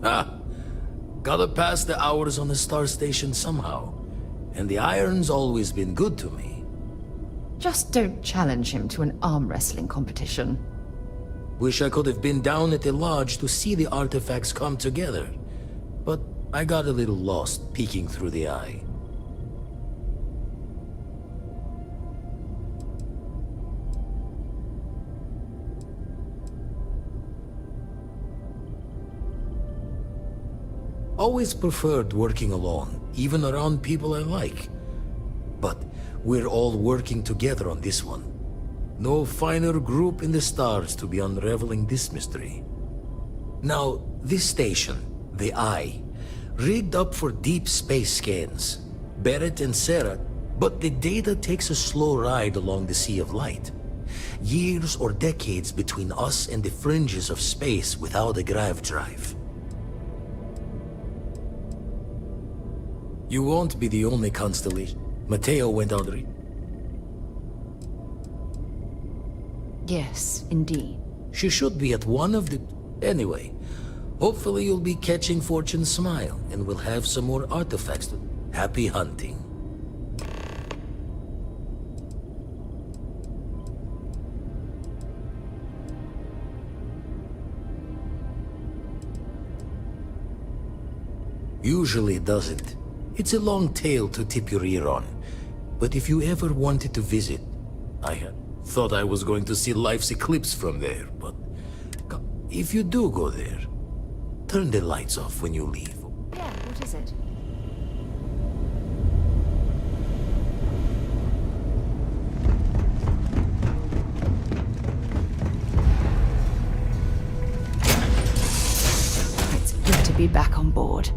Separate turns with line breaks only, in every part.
Ah, gotta pass the hours on the star station somehow. And the iron's always been good to me.
Just don't challenge him to an arm wrestling competition.
Wish I could have been down at the lodge to see the artifacts come together. But I got a little lost peeking through the eye. Always preferred working alone, even around people I like. But we're all working together on this one. No finer group in the stars to be unraveling this mystery. Now, this station, the Eye, rigged up for deep space scans. Barrett and Sarah, but the data takes a slow ride along the Sea of Light. Years or decades between us and the fringes of space without a grav drive. You won't be the only constellation. Mateo went out.
Yes, indeed.
She should be at one of the... Anyway, hopefully you'll be catching Fortune's smile, and we'll have some more artifacts to... Happy hunting. Usually it doesn't. It's a long tale to tip your ear on. But if you ever wanted to visit, I thought I was going to see life's eclipse from there, but if you do go there, turn the lights off when you leave.
Yeah, what is it? It's good to be back on board.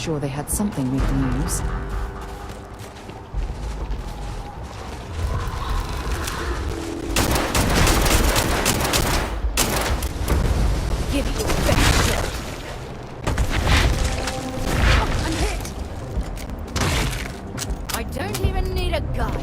sure they had something we can use.
Give it your best shot. Oh, I'm hit. I don't even need a gun.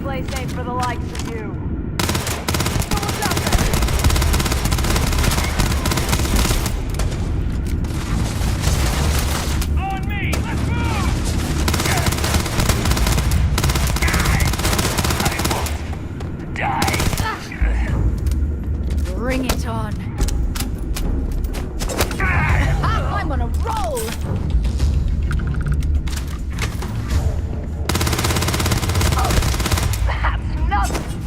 Play safe for the likes of you. On me! Let's move! I won't die.
Bring it on. I'm on a roll!
That's nuts!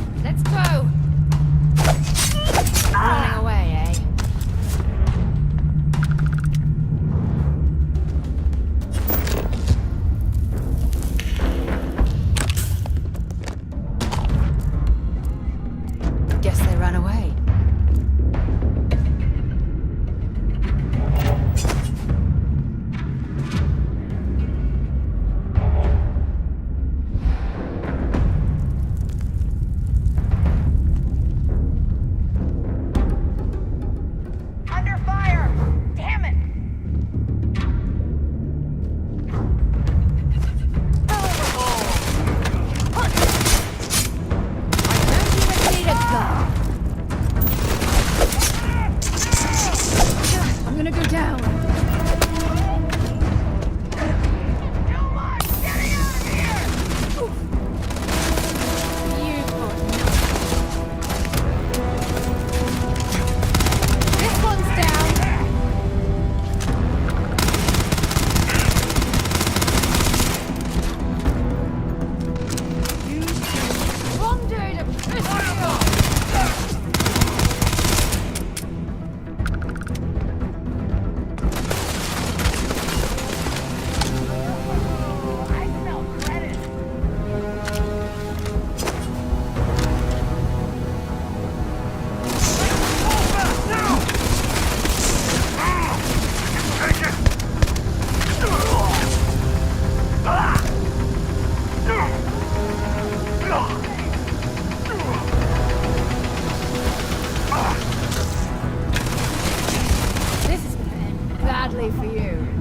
badly for you.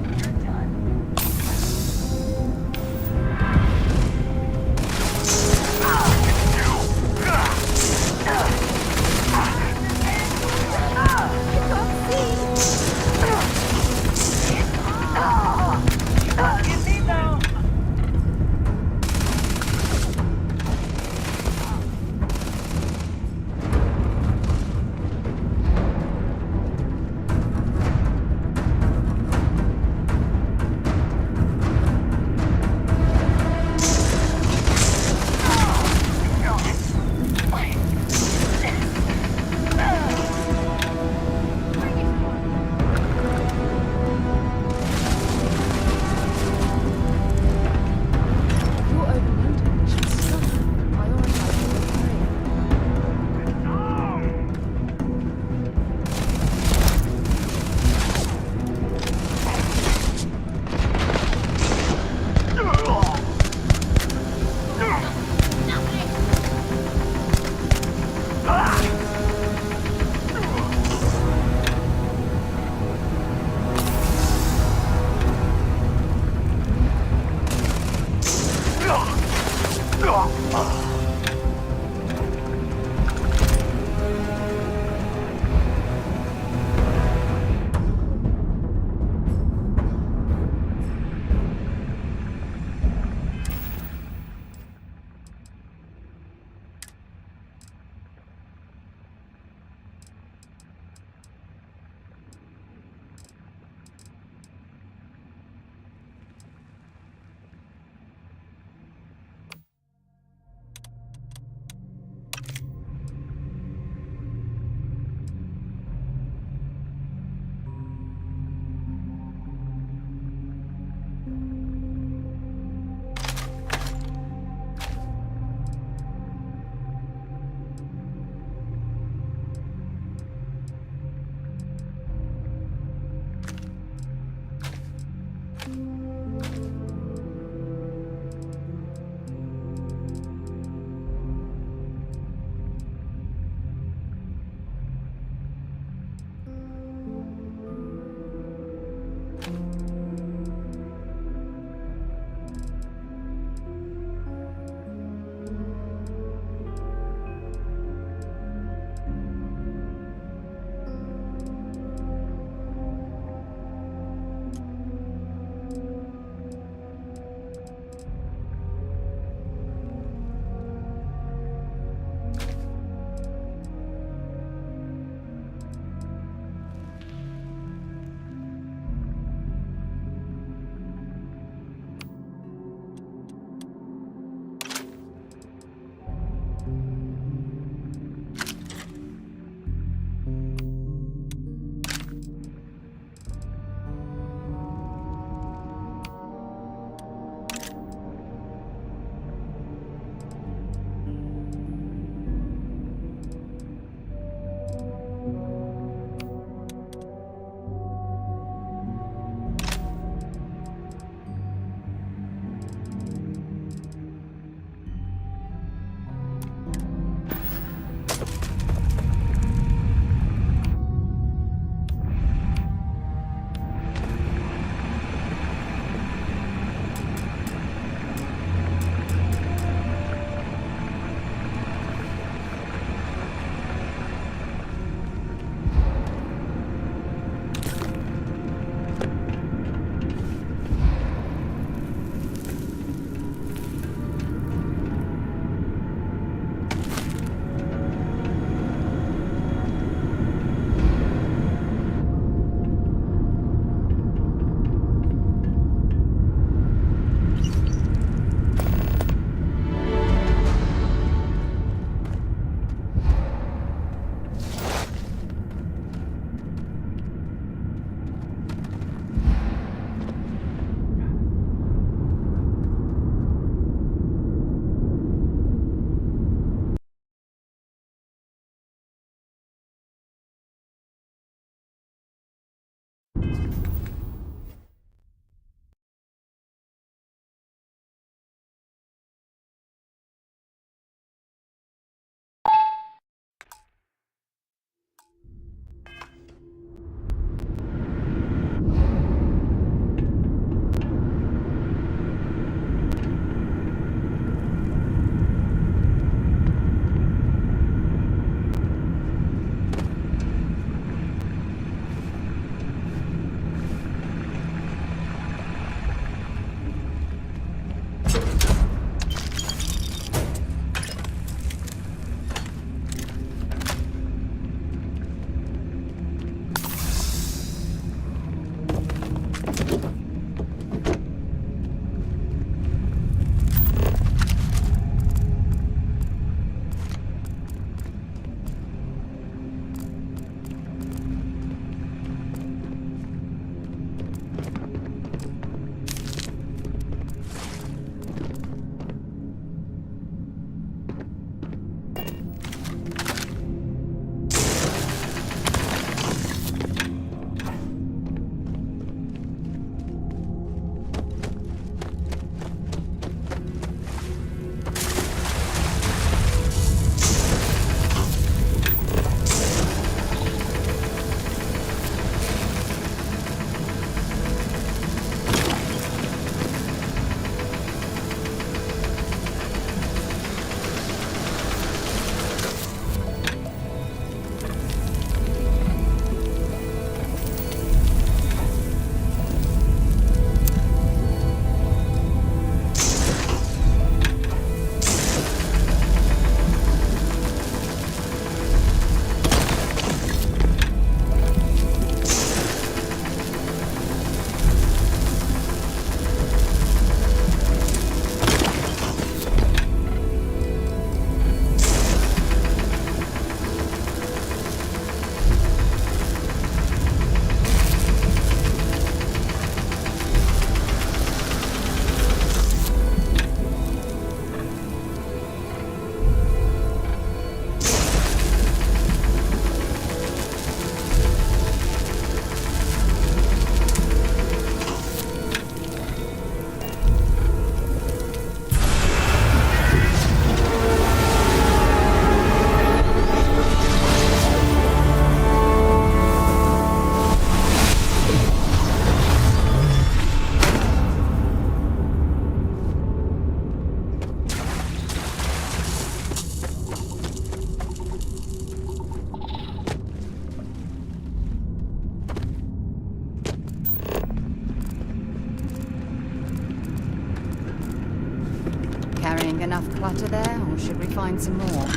enough clutter there, or should we find some more?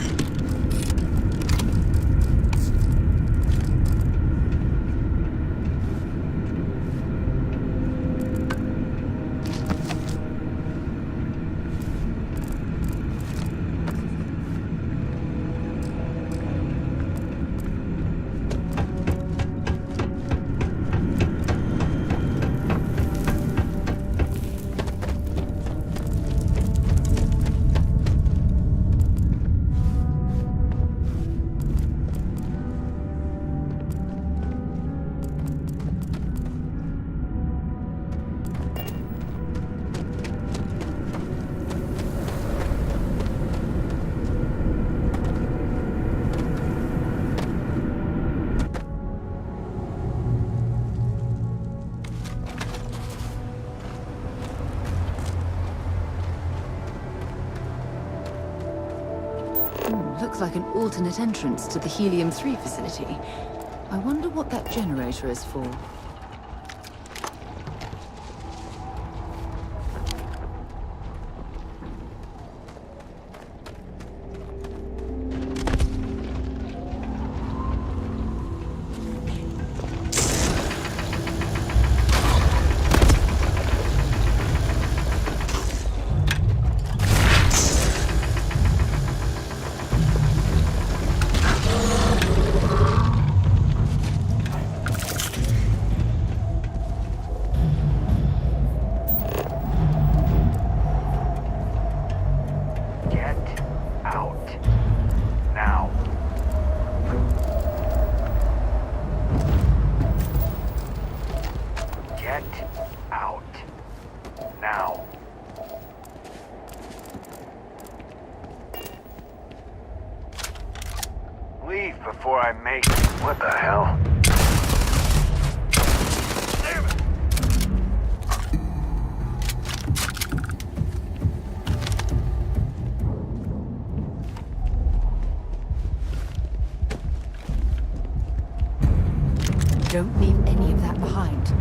Looks like an alternate entrance to the Helium-3 facility. I wonder what that generator is for.
Leave before I make it. What the hell? Damn it!
Don't leave any of that behind.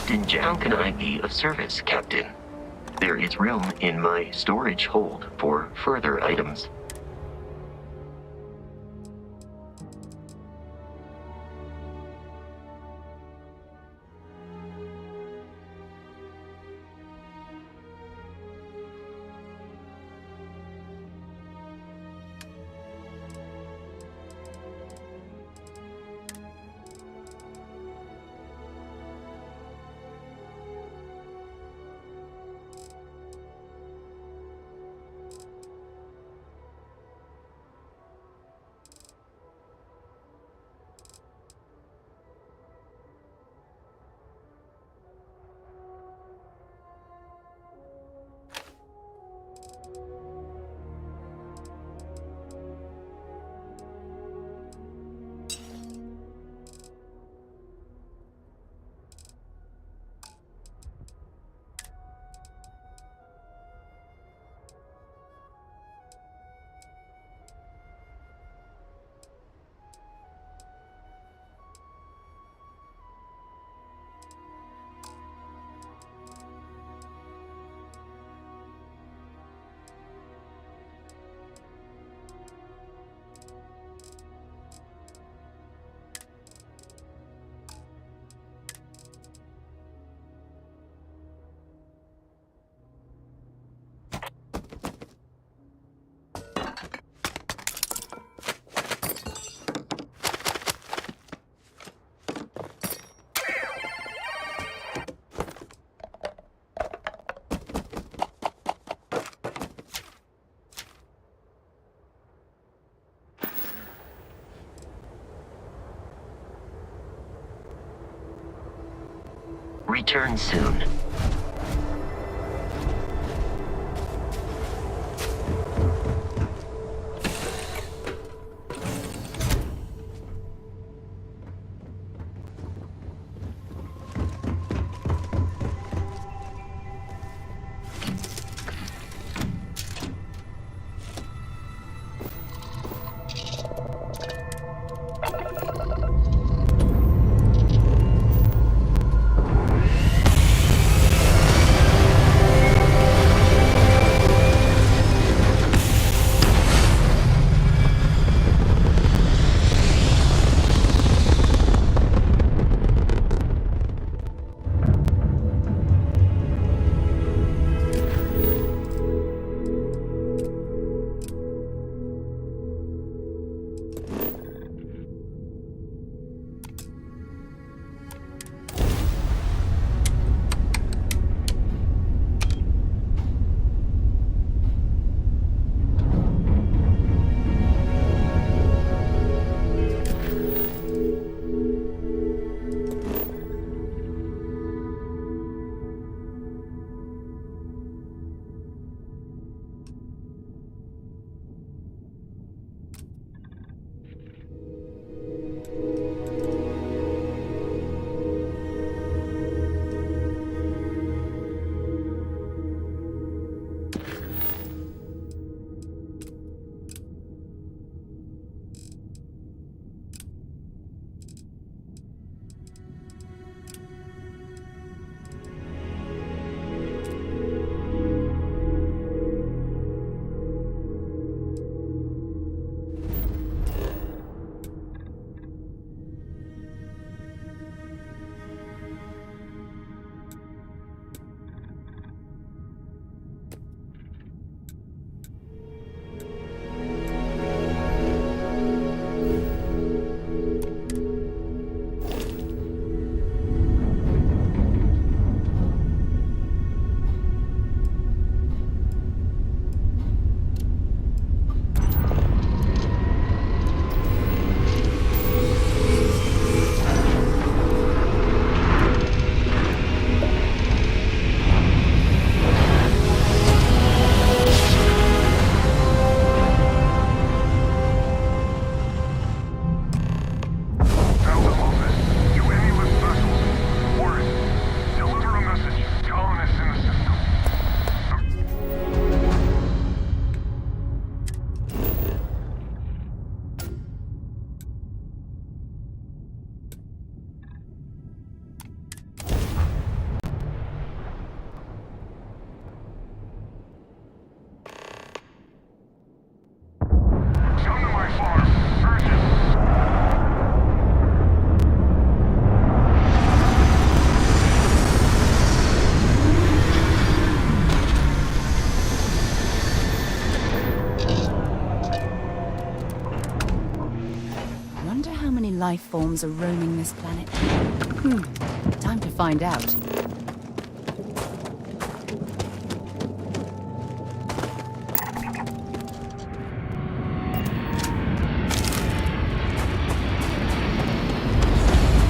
Captain Jack, how can I be of service, Captain? There is room in my storage hold for further items. Return soon.
life forms are roaming this planet? Time to find out.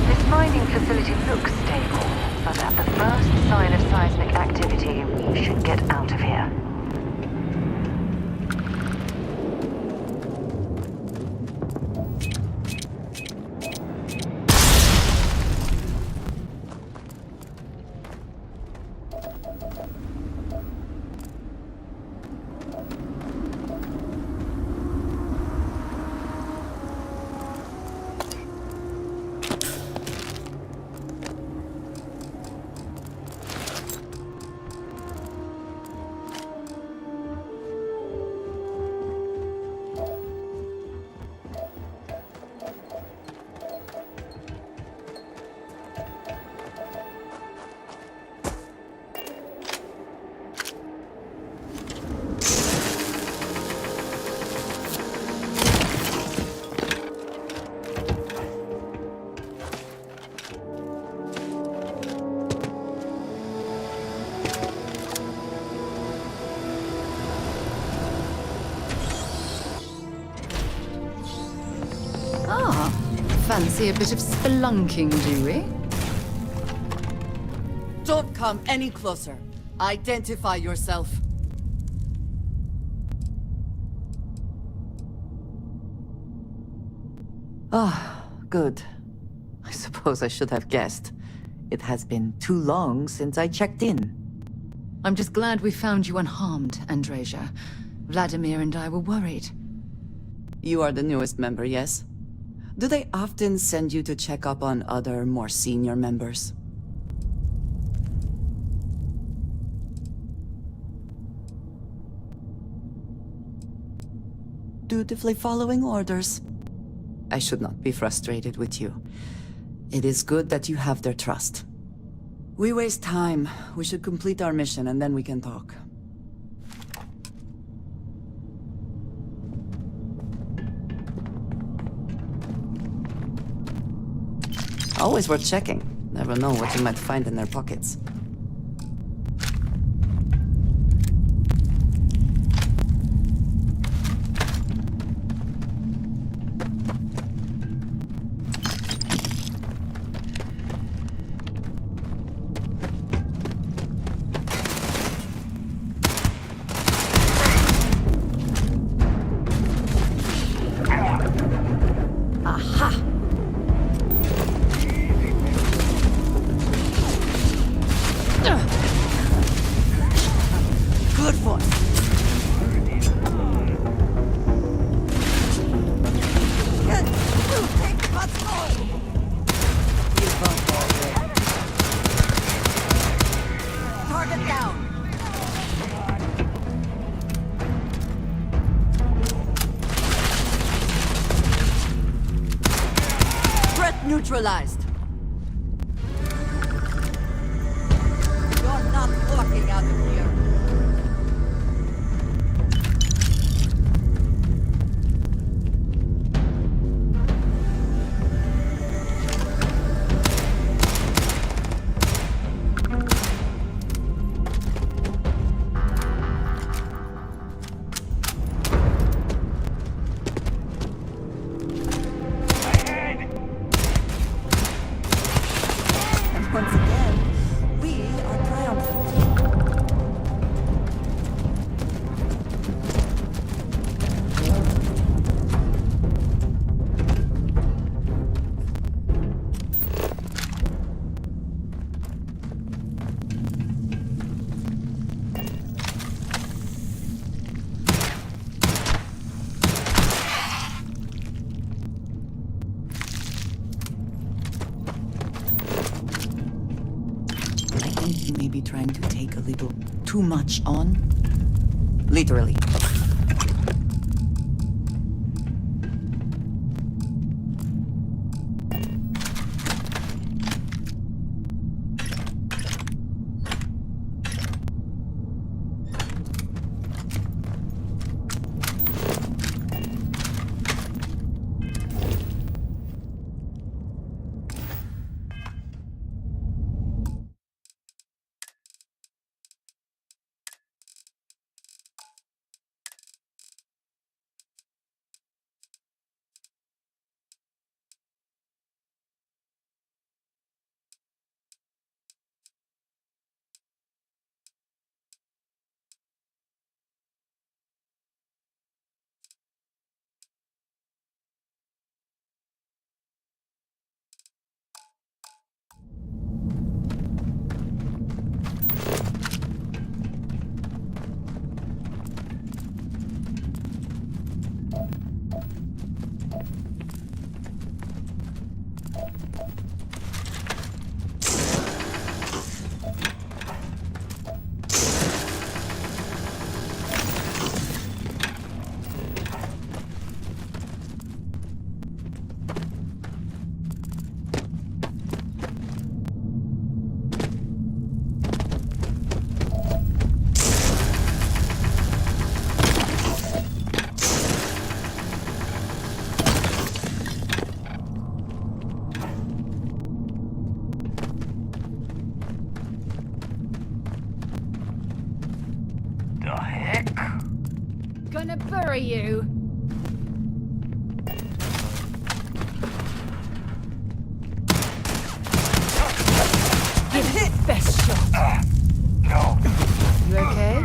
This mining facility looks stable, but at the first sign of seismic activity, we should get out of here.
Fancy a bit of spelunking, do we?
Don't come any closer. Identify yourself. Good. I suppose I should have guessed. It has been too long since I checked in.
I'm just glad we found you unharmed, Andreja. Vladimir and I were worried.
You are the newest member, yes? Do they often send you to check up on other, more senior members? Dutifully following orders. I should not be frustrated with you. It is good that you have their trust. We waste time. We should complete our mission and then we can talk. Always worth checking. Never know what you might find in their pockets. Good one. Target down. Threat neutralized. You're not walking out of here. Once again, we are triumphant. I think you may be trying to take a little too much on. Literally.
the heck?
Gonna bury you. Give it best shot.
No.
You okay?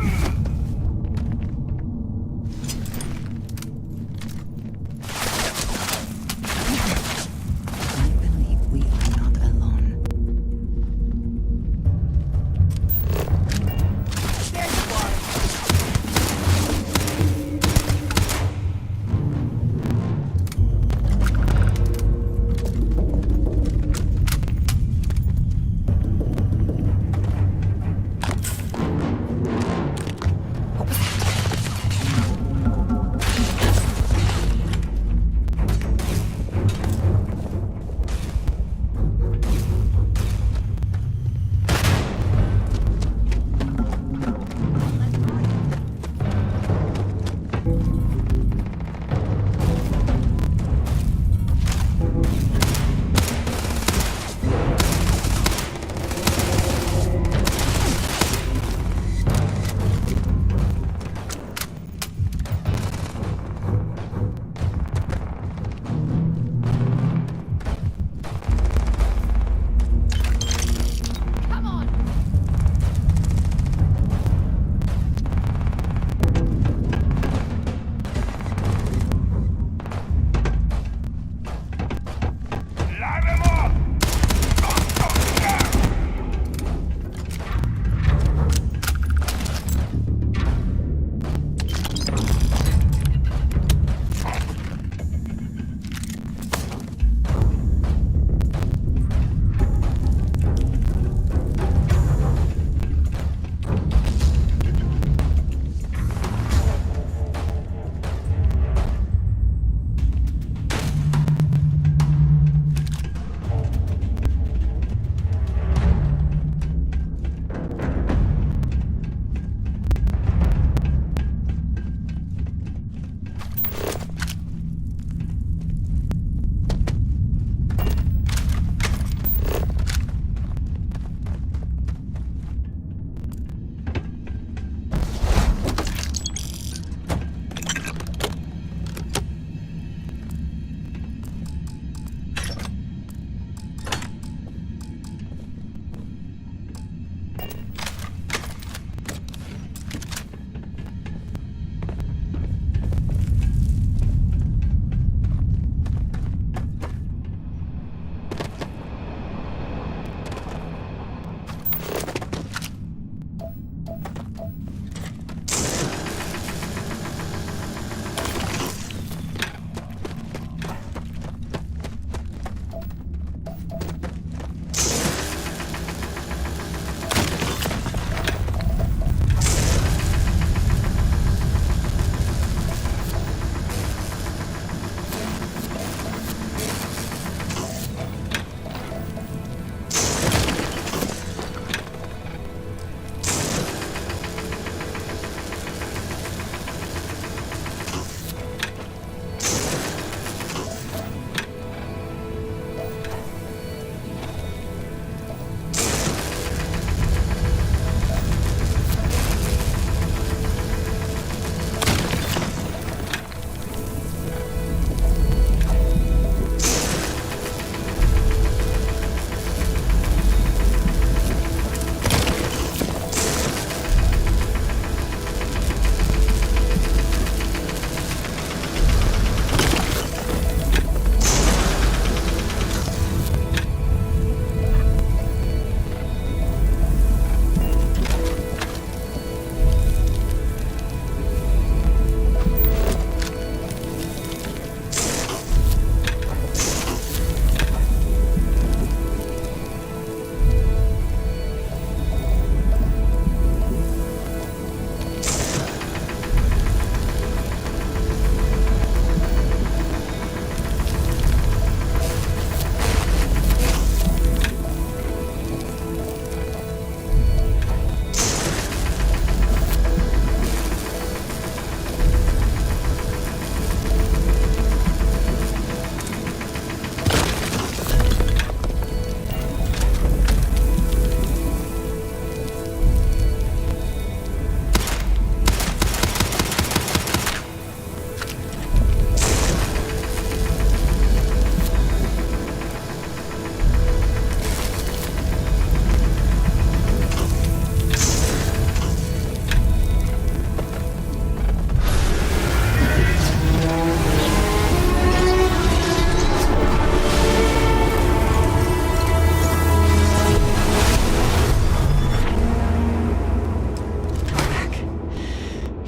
I believe we are not alone.
There's one.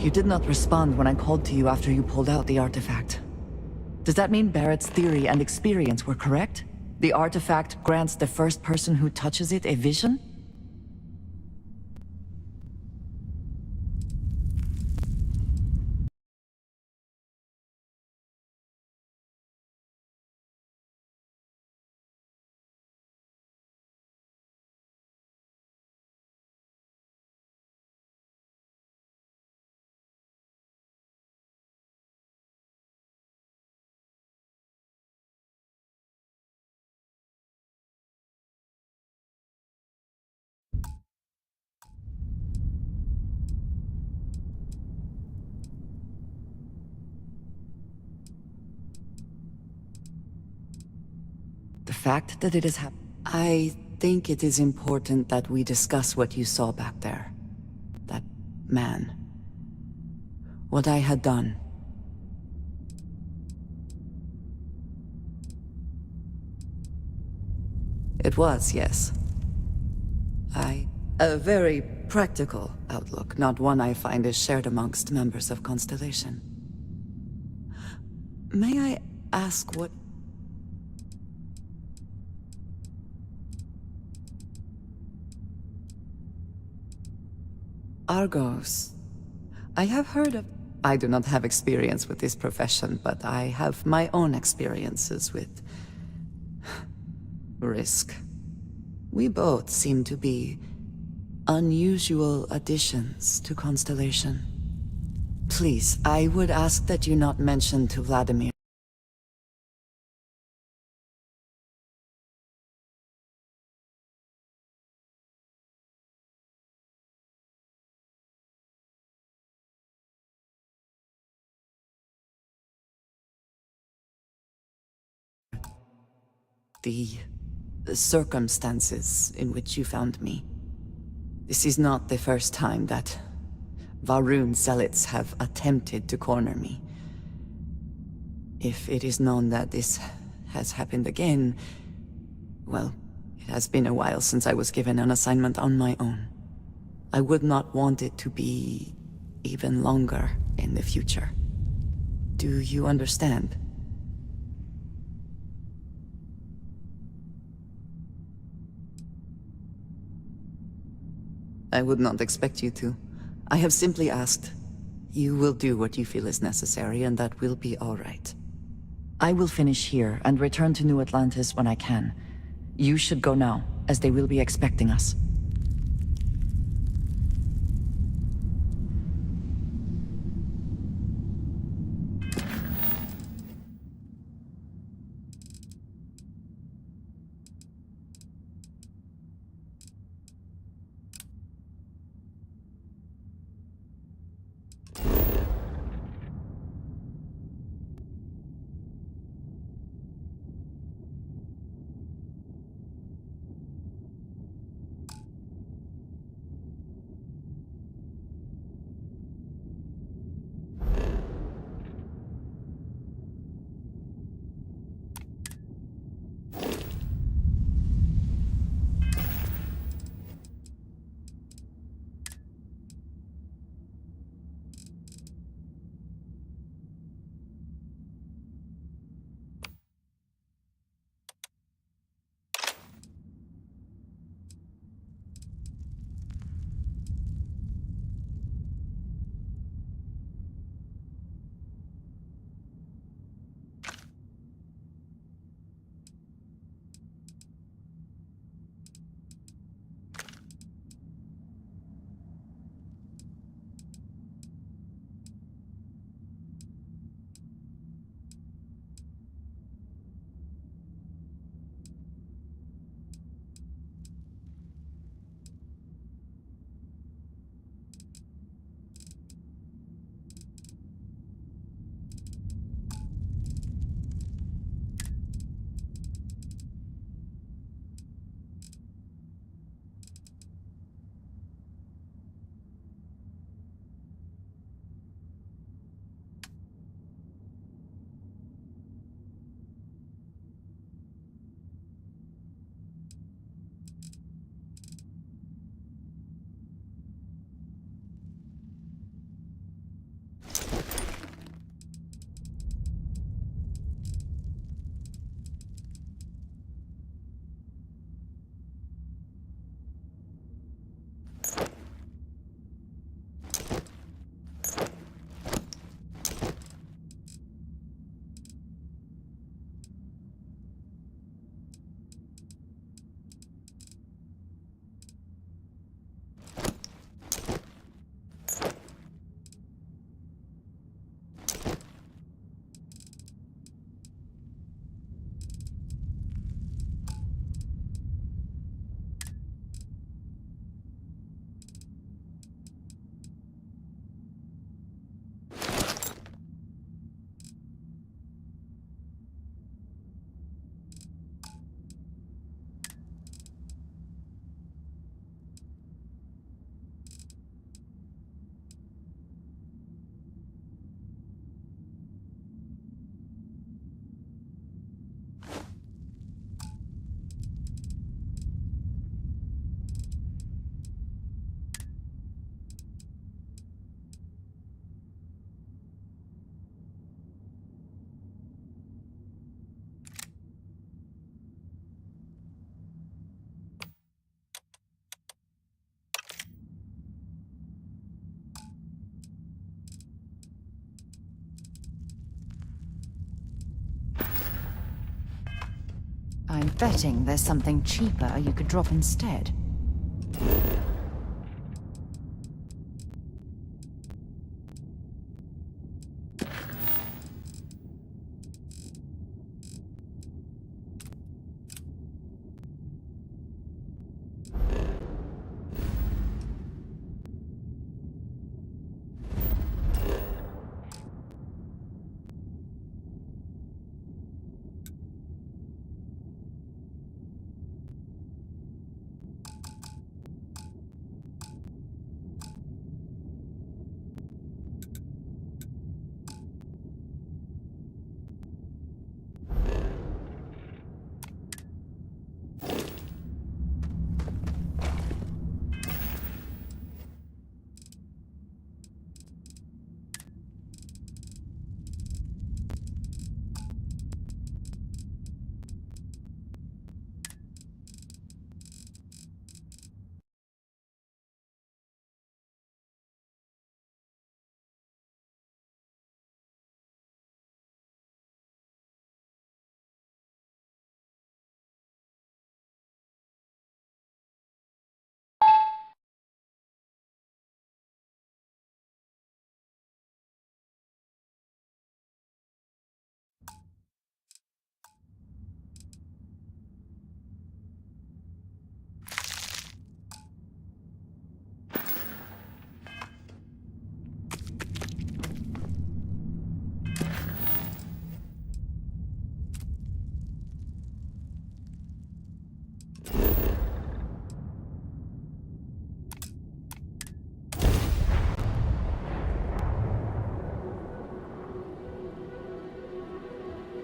You did not respond when I called to you after you pulled out the artifact. Does that mean Barrett's theory and experience were correct? The artifact grants the first person who touches it a vision? The fact that it is I think it is important that we discuss what you saw back there. That man. What I had done. It was, yes. A very practical outlook, not one I find is shared amongst members of Constellation. May I ask what... Argos. I have heard of... I do not have experience with this profession, but I have my own experiences with... risk. We both seem to be unusual additions to Constellation. Please, I would ask that you not mention to Vladimir. The circumstances in which you found me. This is not the first time that Varun zealots have attempted to corner me. If it is known that this has happened again, well, it has been a while since I was given an assignment on my own. I would not want it to be even longer in the future. Do you understand? I would not expect you to. I have simply asked. You will do what you feel is necessary, and that will be all right. I will finish here and return to New Atlantis when I can. You should go now, as they will be expecting us.
I'm betting there's something cheaper you could drop instead.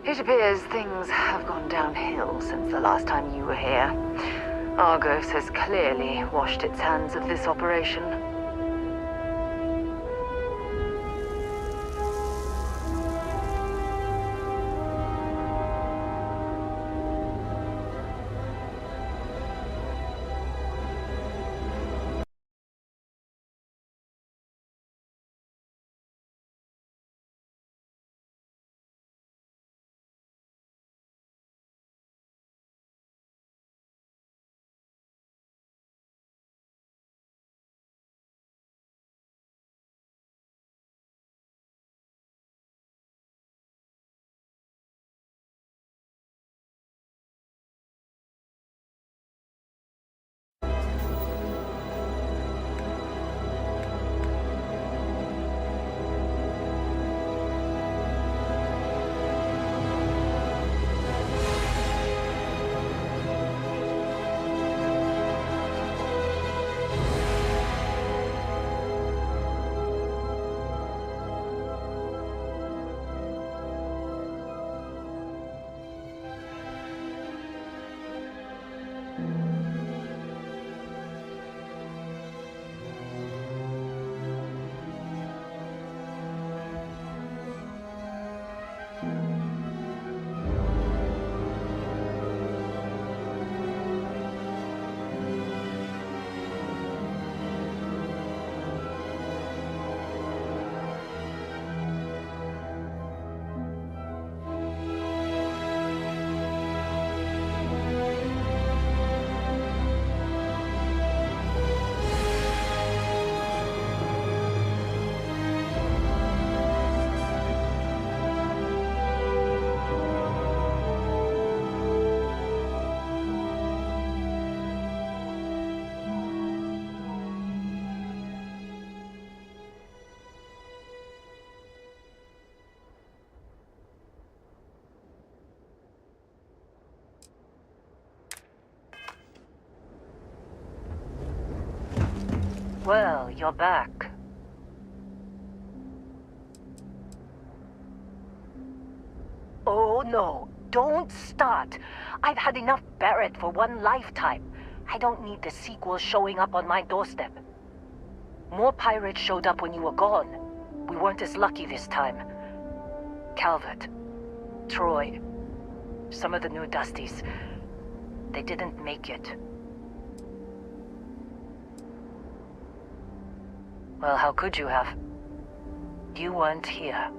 It appears things have gone downhill since the last time you were here. Argos has clearly washed its hands of this operation. Well, you're back. Oh no, don't start. I've had enough Barrett for one lifetime. I don't need the sequel showing up on my doorstep. More pirates showed up when you were gone. We weren't as lucky this time. Calvert, Troy, some of the new Dusties, they didn't make it. Well, how could you have? You weren't here.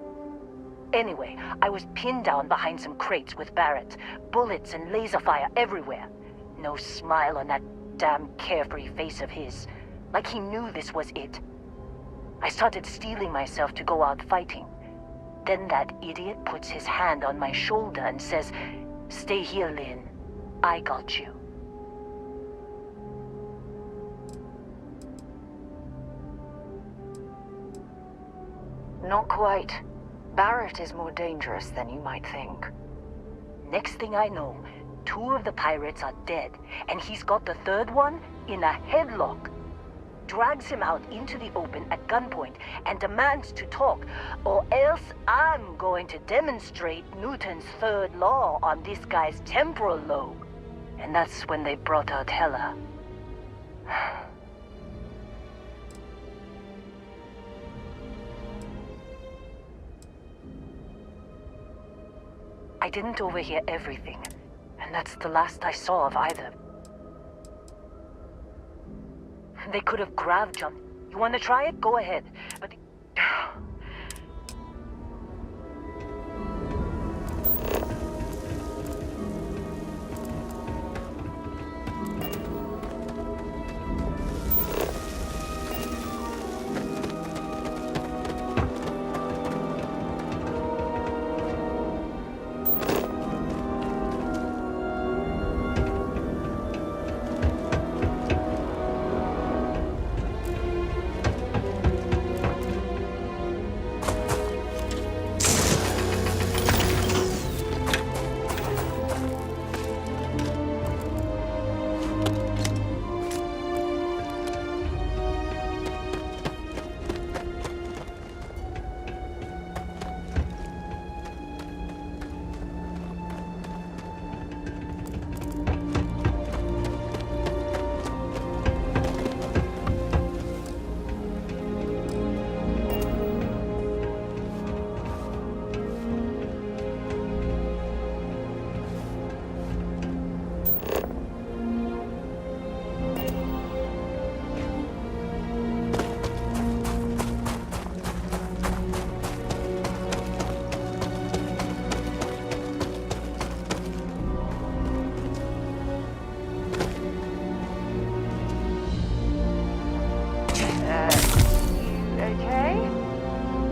Anyway, I was pinned down behind some crates with Barrett. Bullets and laser fire everywhere. No smile on that damn carefree face of his. Like he knew this was it. I started steeling myself to go out fighting. Then that idiot puts his hand on my shoulder and says, "Stay here, Lynn. I got you."
Not quite. Barrett is more dangerous than you might think.
Next thing I know, 2 of the pirates are dead, and he's got the 3rd one in a headlock. Drags him out into the open at gunpoint and demands to talk, or else I'm going to demonstrate Newton's 3rd law on this guy's temporal lobe. And that's when they brought out Hella. I didn't overhear everything, and that's the last I saw of either. They could have grav jumped. You want to try it? Go ahead. But...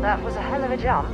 That was a hell of a jump.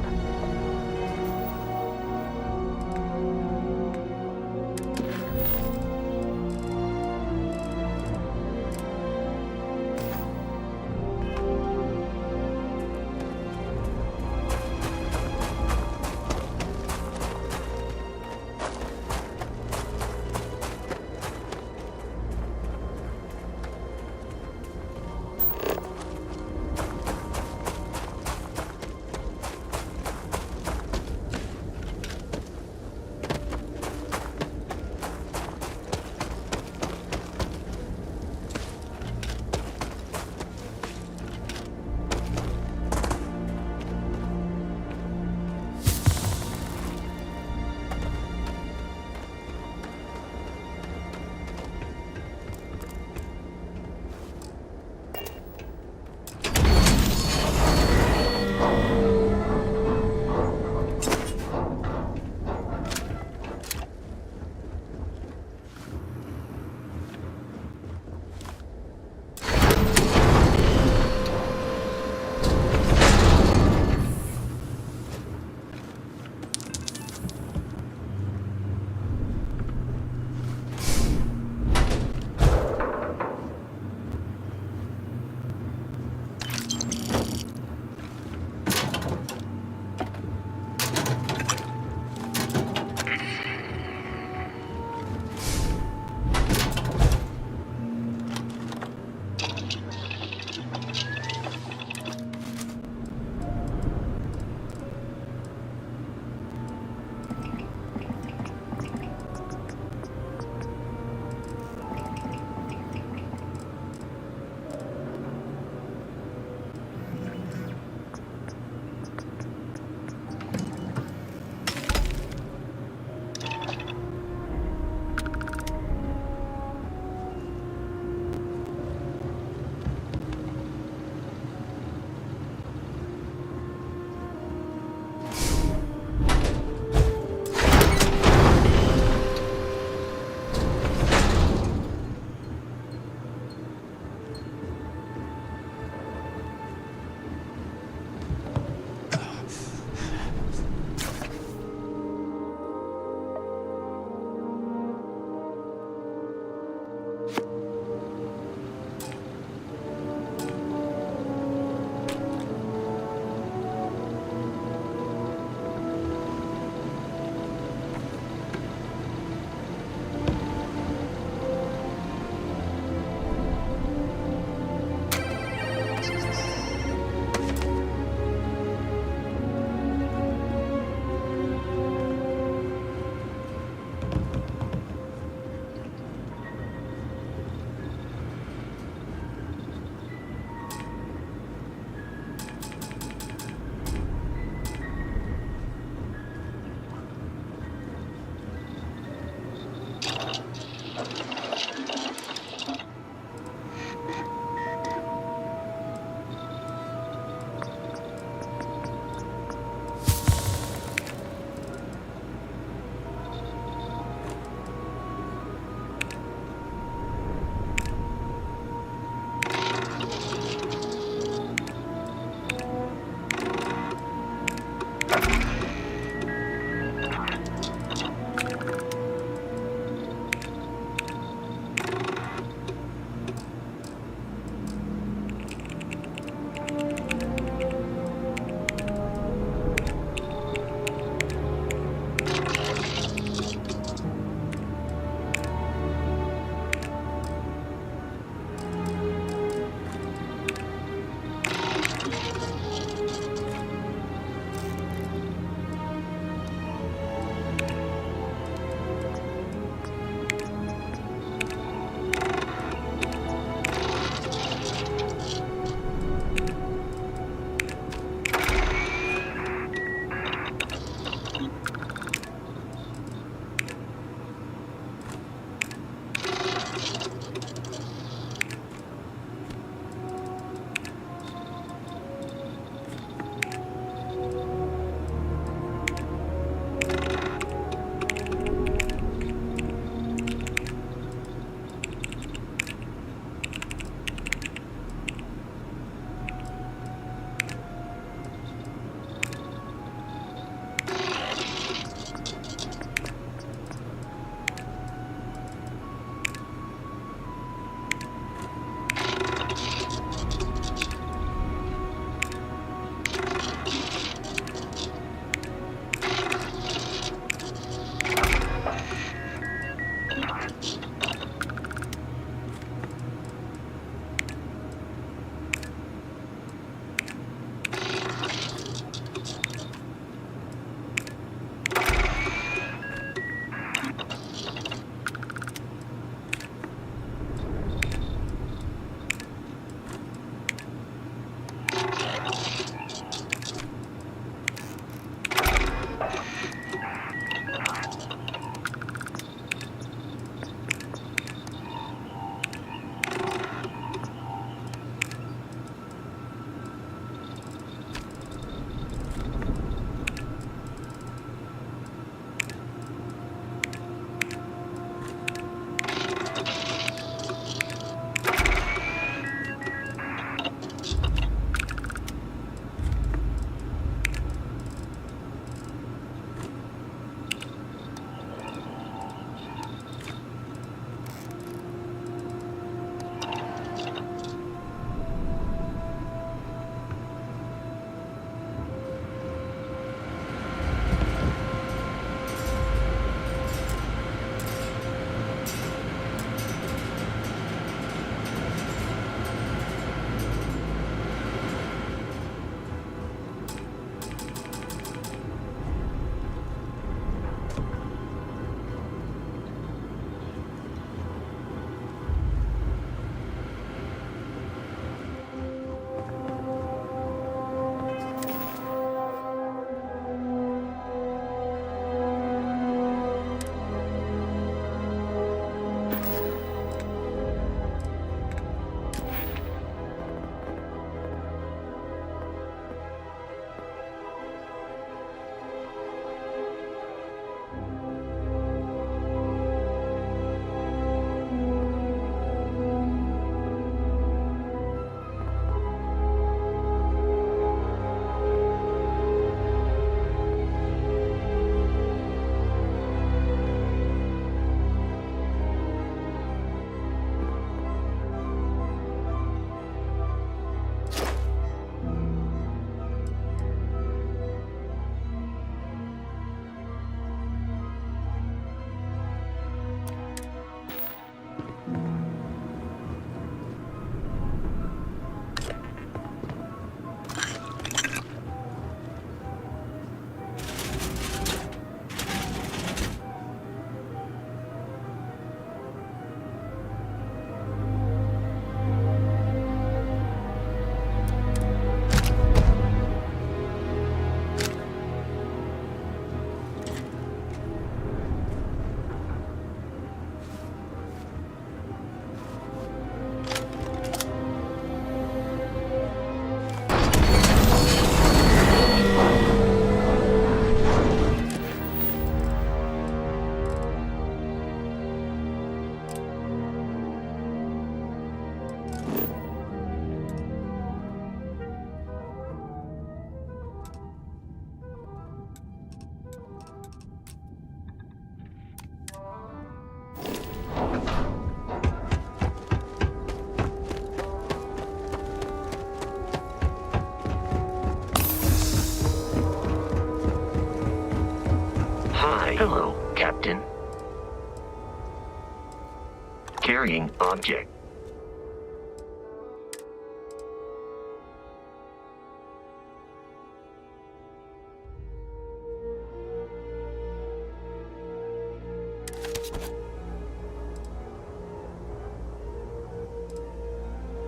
object.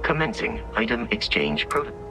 Commencing item exchange protocol.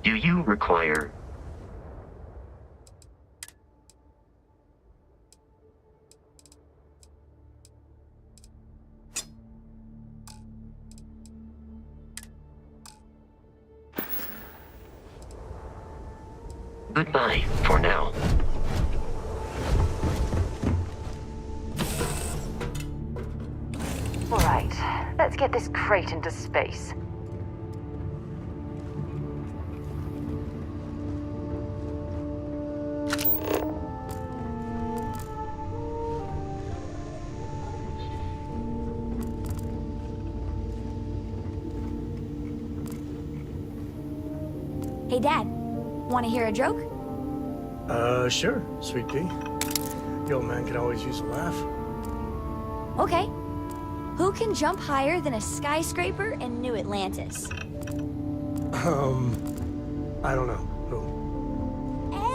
Do you require goodbye for now.
All right, let's get this crate into space.
Hey, Dad. Want to hear a joke?
Sure, sweet pea. The old man could always use a laugh.
Okay. Who can jump higher than a skyscraper in New Atlantis?
I don't know. Who?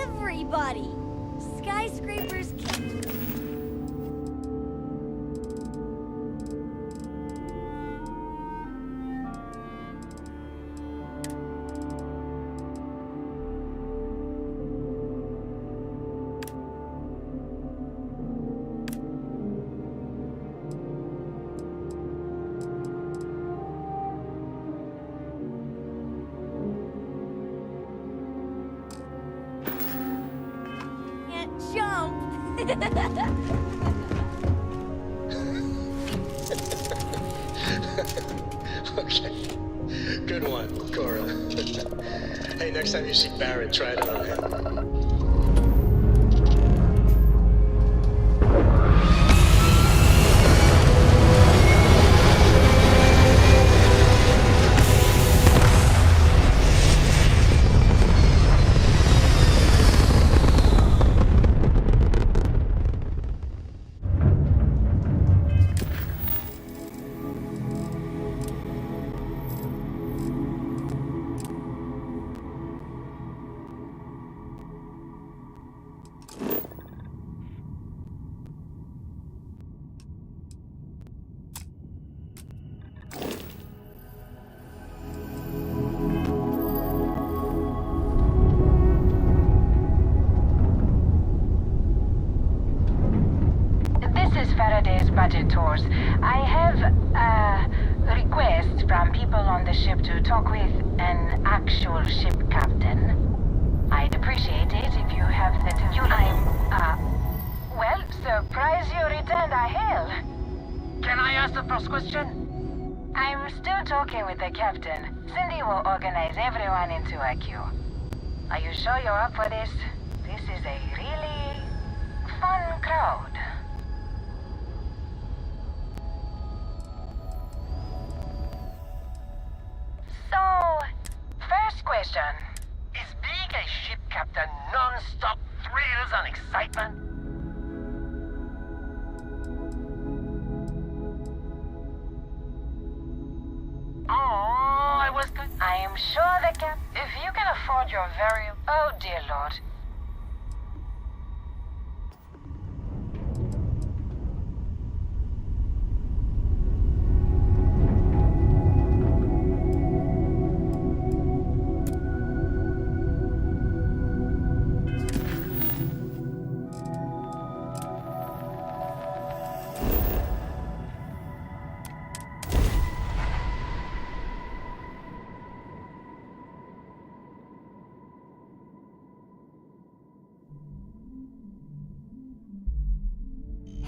Everybody! Skyscrapers can... jump!
Okay. Good one, Cora. Hey, next time you see Barrett, try it on him.
Budget tours. I have a request from people on the ship to talk with an actual ship captain. I'd appreciate it if you have the well, surprise you returned a hail. Can I ask the first question? I'm still talking with the captain. Cindy will organize everyone into a queue. Are you sure you're up for this? This is a really fun crowd. So, first question. Is being a ship captain non-stop thrills and excitement? Oh, I was good. I am sure the cap... If you can afford your very... Oh, dear Lord.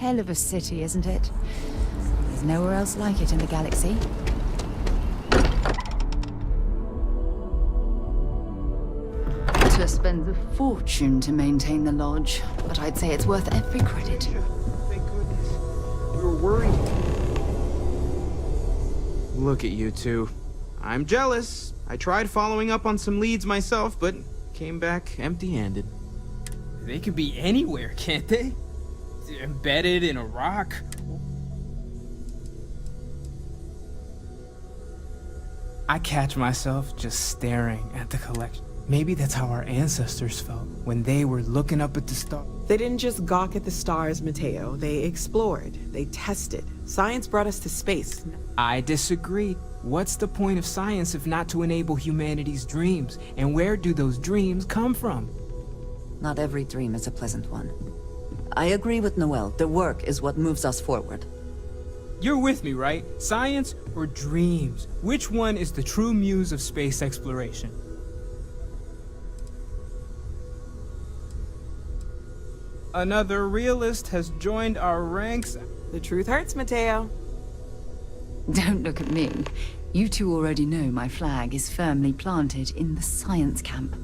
Hell of a city, isn't it? There's nowhere else like it in the galaxy. It spends a fortune to maintain the lodge, but I'd say it's worth every credit.
Thank goodness. We were worried. Look at you two. I'm jealous. I tried following up on some leads myself, but came back empty-handed.
They could be anywhere, can't they? Embedded in a rock. I catch myself just staring at the collection. Maybe that's how our ancestors felt when they were looking up at the stars.
They didn't just gawk at the stars, Mateo. They explored. They tested. Science brought us to space.
I disagree. What's the point of science if not to enable humanity's dreams? And where do those dreams come from?
Not every dream is a pleasant one. I agree with Noel. The work is what moves us forward.
You're with me, right? Science or dreams? Which one is the true muse of space exploration? Another realist has joined our ranks.
The truth hurts, Mateo.
Don't look at me. You two already know my flag is firmly planted in the science camp.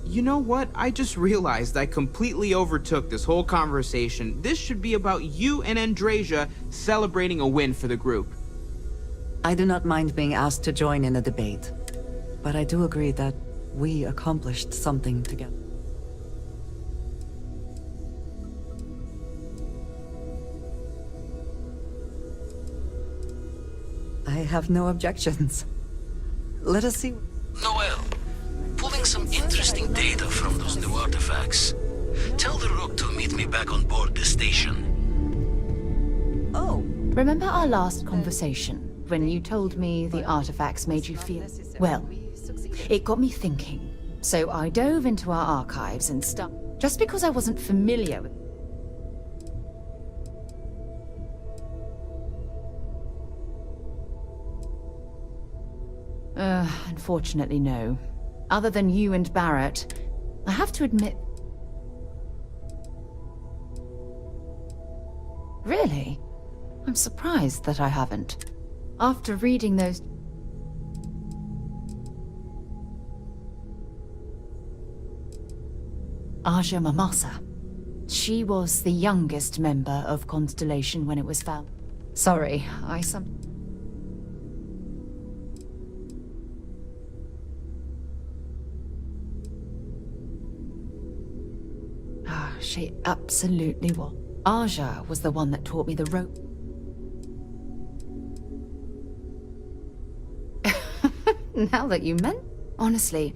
You know what? I just realized I completely overtook this whole conversation. This should be about you and Andrasia celebrating a win for the group.
I do not mind being asked to join in a debate, but I do agree that we accomplished something together. I have no objections. Let us see.
Noel, pulling some interesting data from those new artifacts. Tell the Rook to meet me back on board the station.
Oh.
Remember our last conversation when you told me the artifacts made you feel... Well, it got me thinking. So I dove into our archives and stuff. Just because I wasn't familiar with... Unfortunately, no. Other than you and Barrett, I have to admit... Really? I'm surprised that I haven't. After reading those... Aja Mamasa. She was the youngest member of Constellation when it was found. Sorry, She absolutely was. Aja was the one that taught me the rope. Now that you meant... Honestly...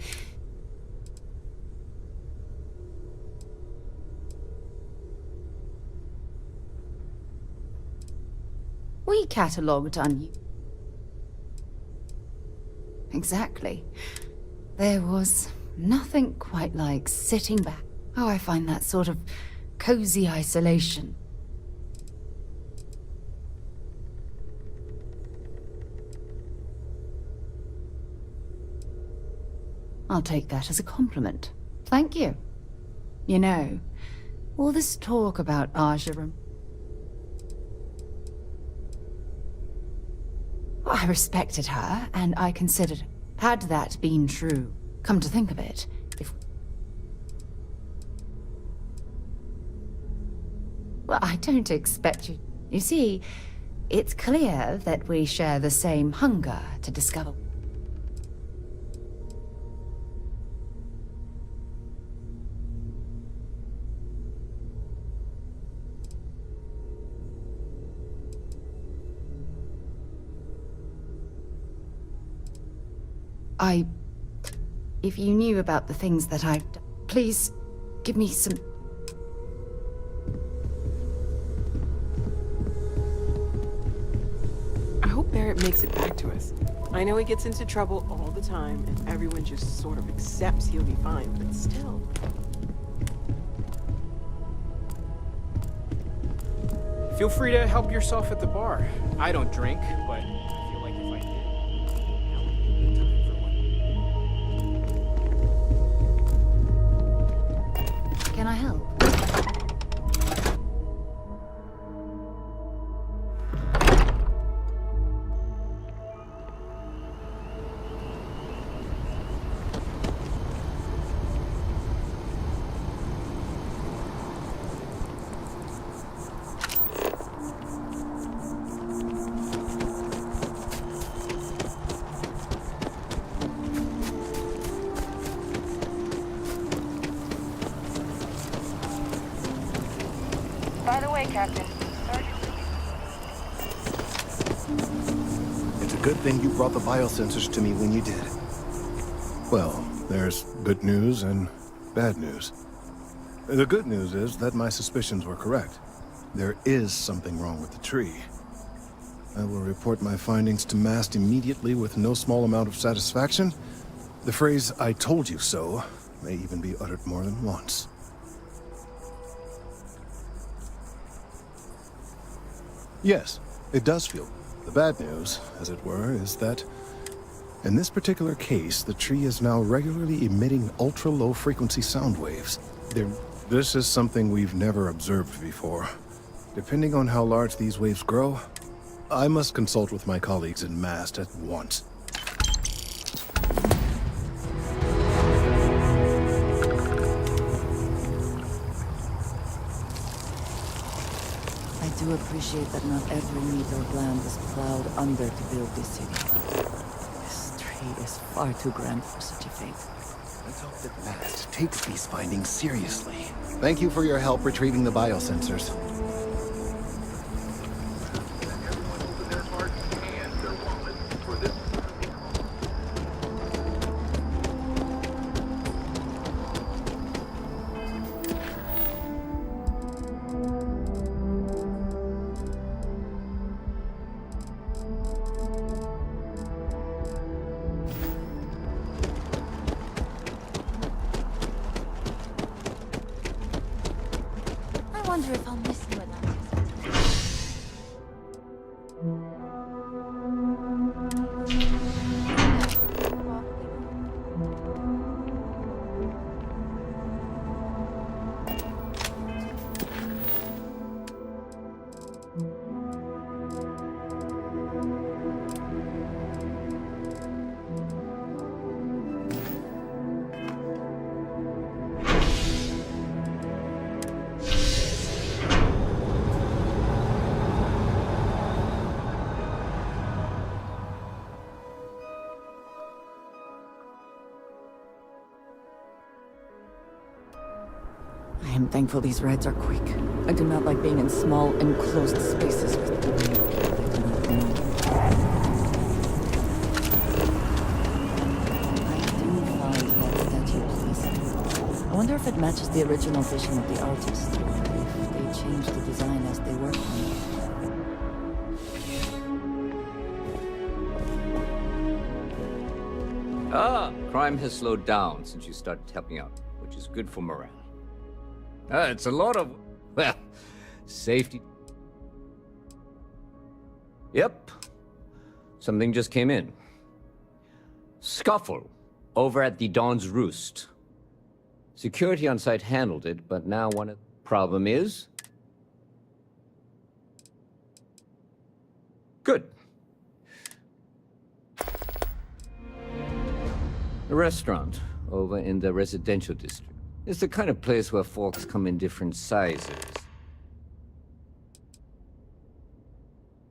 We catalogued on you. Exactly. There was nothing quite like sitting back. Oh, I find that sort of cozy isolation. I'll take that as a compliment. Thank you. You know, all this talk about Aja... I respected her, and I considered... Had that been true, come to think of it, if... Well, I don't expect you... You see, it's clear that we share the same hunger to discover... If you knew about the things that I've done, please give me some...
I hope Barrett makes it back to us. I know he gets into trouble all the time, and everyone just sort of accepts he'll be fine, but still...
Feel free to help yourself at the bar. I don't drink, but I feel like if I did, now would be a good time for one.
Can I help?
Captain.
It's a good thing you brought the biosensors to me when you did. Well, there's good news and bad news. The good news is that my suspicions were correct. There is something wrong with the tree. I will report my findings to MAST immediately with no small amount of satisfaction. The phrase, "I told you so," may even be uttered more than once. Yes, it does feel. The bad news, as it were, is that in this particular case, the tree is now regularly emitting ultra-low frequency sound waves. This is something we've never observed before. Depending on how large these waves grow, I must consult with my colleagues in MAST at once.
I do appreciate that not every meter of land is plowed under to build this city. This tree is far too grand for such a fate.
Let's hope that MAST takes these findings seriously. Thank you for your help retrieving the biosensors.
I wonder if I'll miss you at that.
I am thankful these rides are quick. I do not like being in small, enclosed spaces with people I do not know. I do find that statue pleasing. I wonder if it matches the original vision of the artist, or if they changed the design as they worked on it.
Crime has slowed down since you started helping out, which is good for morale. It's a lot of, well, safety. Yep. Something just came in. Scuffle over at the Dawn's Roost. Security on site handled it, but now one of the problem is... Good. A restaurant over in the residential district. It's the kind of place where folks come in different sizes.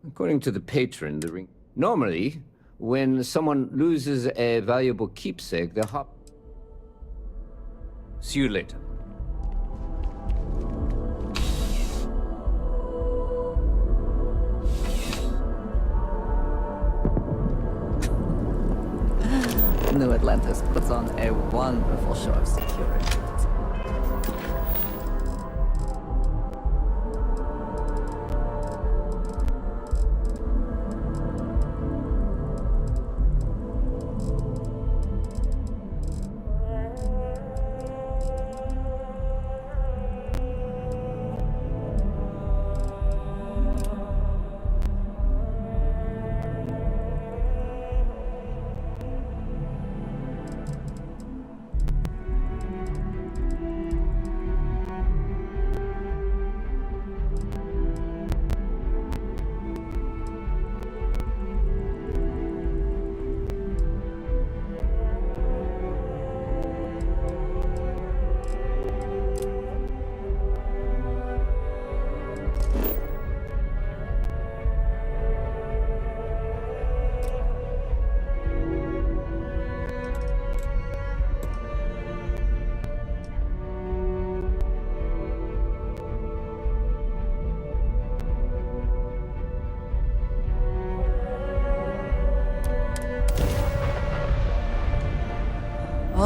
According to the patron, the ring... Normally, when someone loses a valuable keepsake, they hop... See you later.
New Atlantis puts on a wonderful show of security.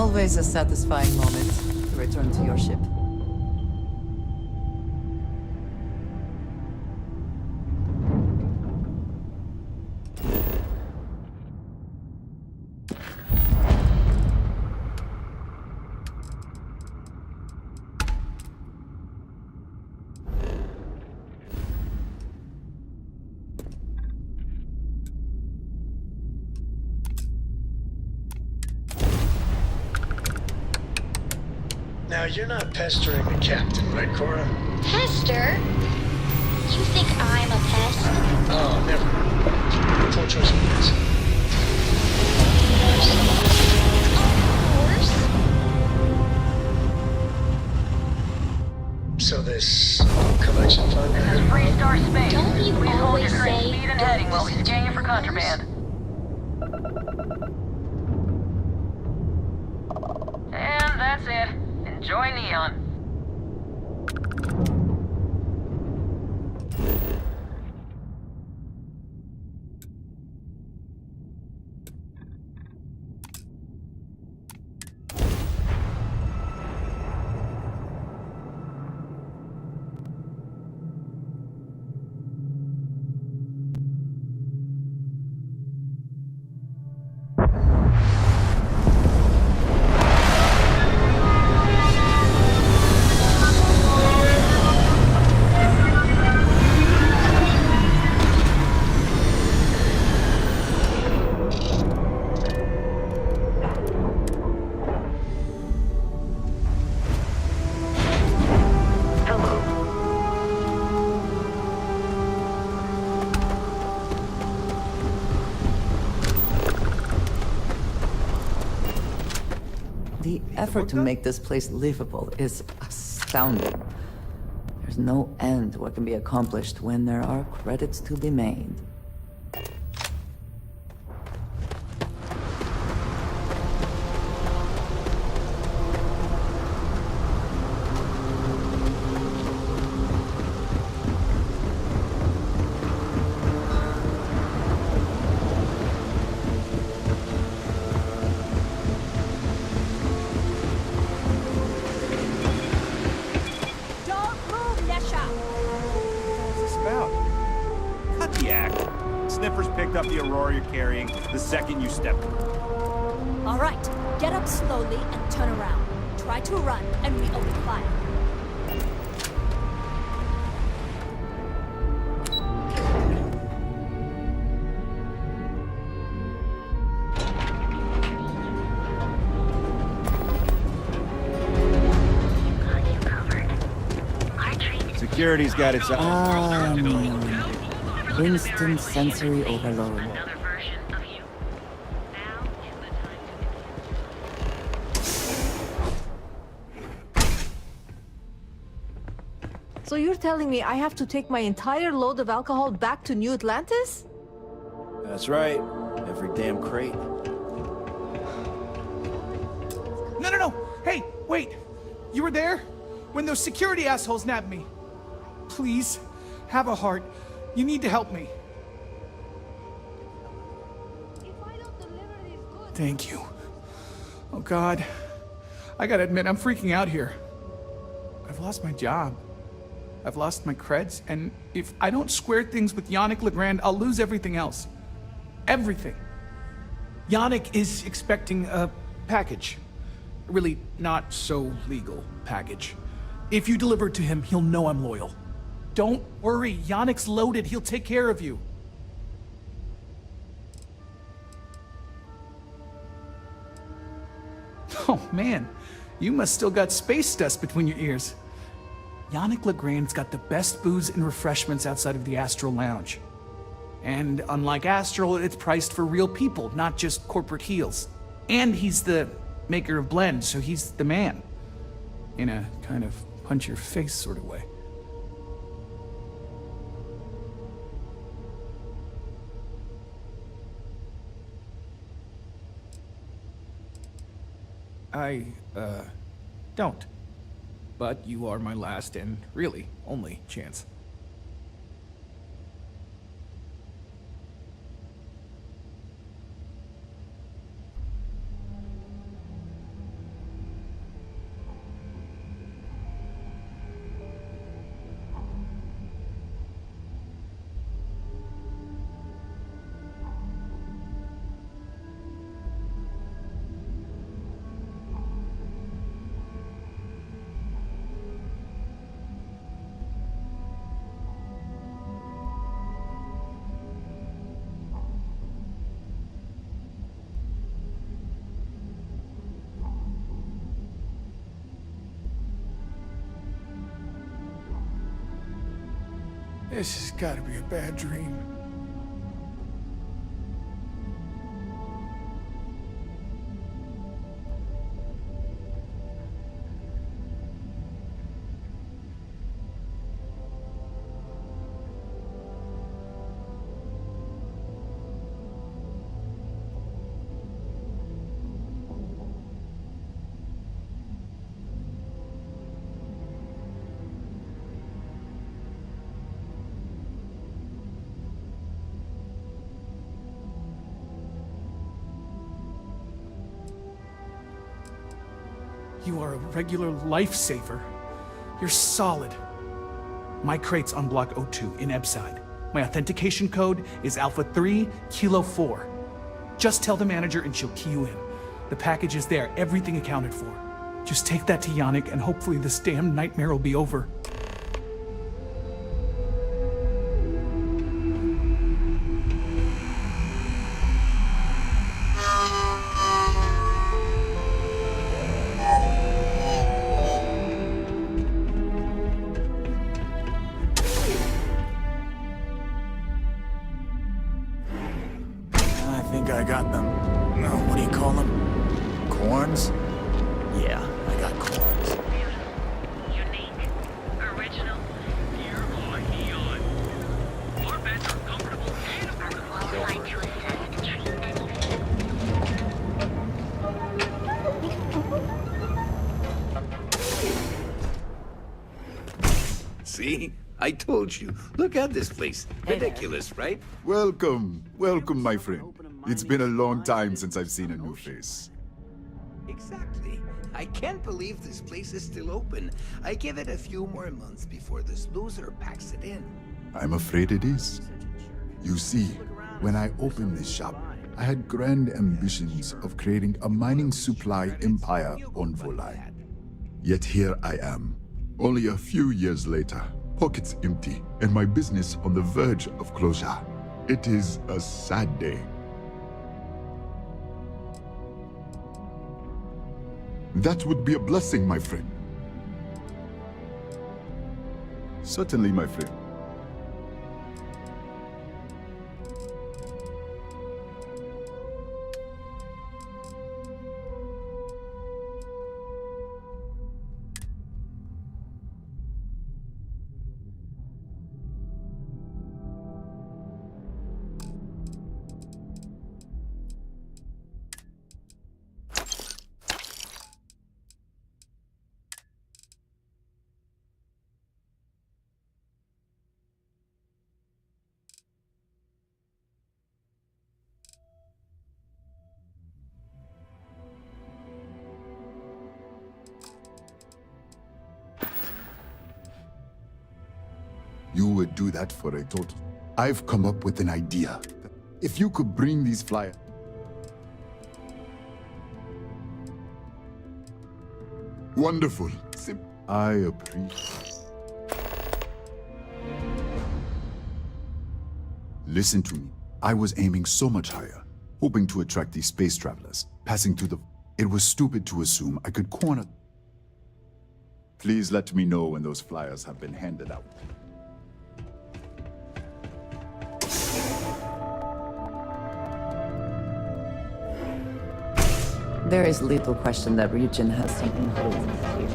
Always a satisfying moment to return to your ship.
Now, you're not pestering the captain, right, Cora?
Hester? You think I'm a pest?
Oh, never mind. Poor choice of words. So this collection fund...
This is Free Star Space.
Don't you
Please hold
always
your current
say
speed and heading while we scan you for contraband. And that's it. Enjoy Neon.
The effort to make this place livable is astounding. There's no end to what can be accomplished when there are credits to be made.
Up the Aurora you're carrying the second you step through.
All right, get up slowly and turn around. Try to run, and we open fire.
Security's got its
Instant sensory overload.
So you're telling me I have to take my entire load of alcohol back to New Atlantis?
That's right. Every damn crate.
No. Hey, wait. You were there? When those security assholes nabbed me. Please, have a heart. You need to help me. Thank you. Oh, God. I gotta admit, I'm freaking out here. I've lost my job. I've lost my creds, and if I don't square things with Yannick Legrand, I'll lose everything else. Everything. Yannick is expecting a package. A really not so legal package. If you deliver it to him, he'll know I'm loyal. Don't worry, Yannick's loaded. He'll take care of you. Oh, man. You must still got space dust between your ears. Yannick Legrand's got the best booze and refreshments outside of the Astral Lounge. And unlike Astral, it's priced for real people, not just corporate heels. And he's the maker of blends, so he's the man. In a kind of punch-your-face sort of way. I, don't. But you are my last and really only chance. This has got to be a bad dream. You are a regular lifesaver. You're solid. My crate's on Block O2 in Ebside. My authentication code is Alpha 3 Kilo 4. Just tell the manager and she'll key you in. The package is there, everything accounted for. Just take that to Yannick and hopefully this damn nightmare will be over. I think I got them. What do you call them? Corns? Yeah, I got corns.
Unique, original, pure on neon. Our beds are comfortable and affordable.
See? I told you. Look at this place. Ridiculous, right?
Welcome. Welcome, my friend. It's been a long time since I've seen a new face.
Exactly. I can't believe this place is still open. I give it a few more months before this loser packs it in.
I'm afraid it is. You see, when I opened this shop, I had grand ambitions of creating a mining supply empire on Volai. Yet here I am, only a few years later, pockets empty, and my business on the verge of closure. It is a sad day. That would be a blessing, my friend. Certainly, my friend. You would do that for a total. I've come up with an idea. If you could bring these flyers... Wonderful. I appreciate... Listen to me. I was aiming so much higher, hoping to attract these space travelers, passing through the... It was stupid to assume I could corner... Please let me know when those flyers have been handed out.
There is little question that Ryujin has some influence here.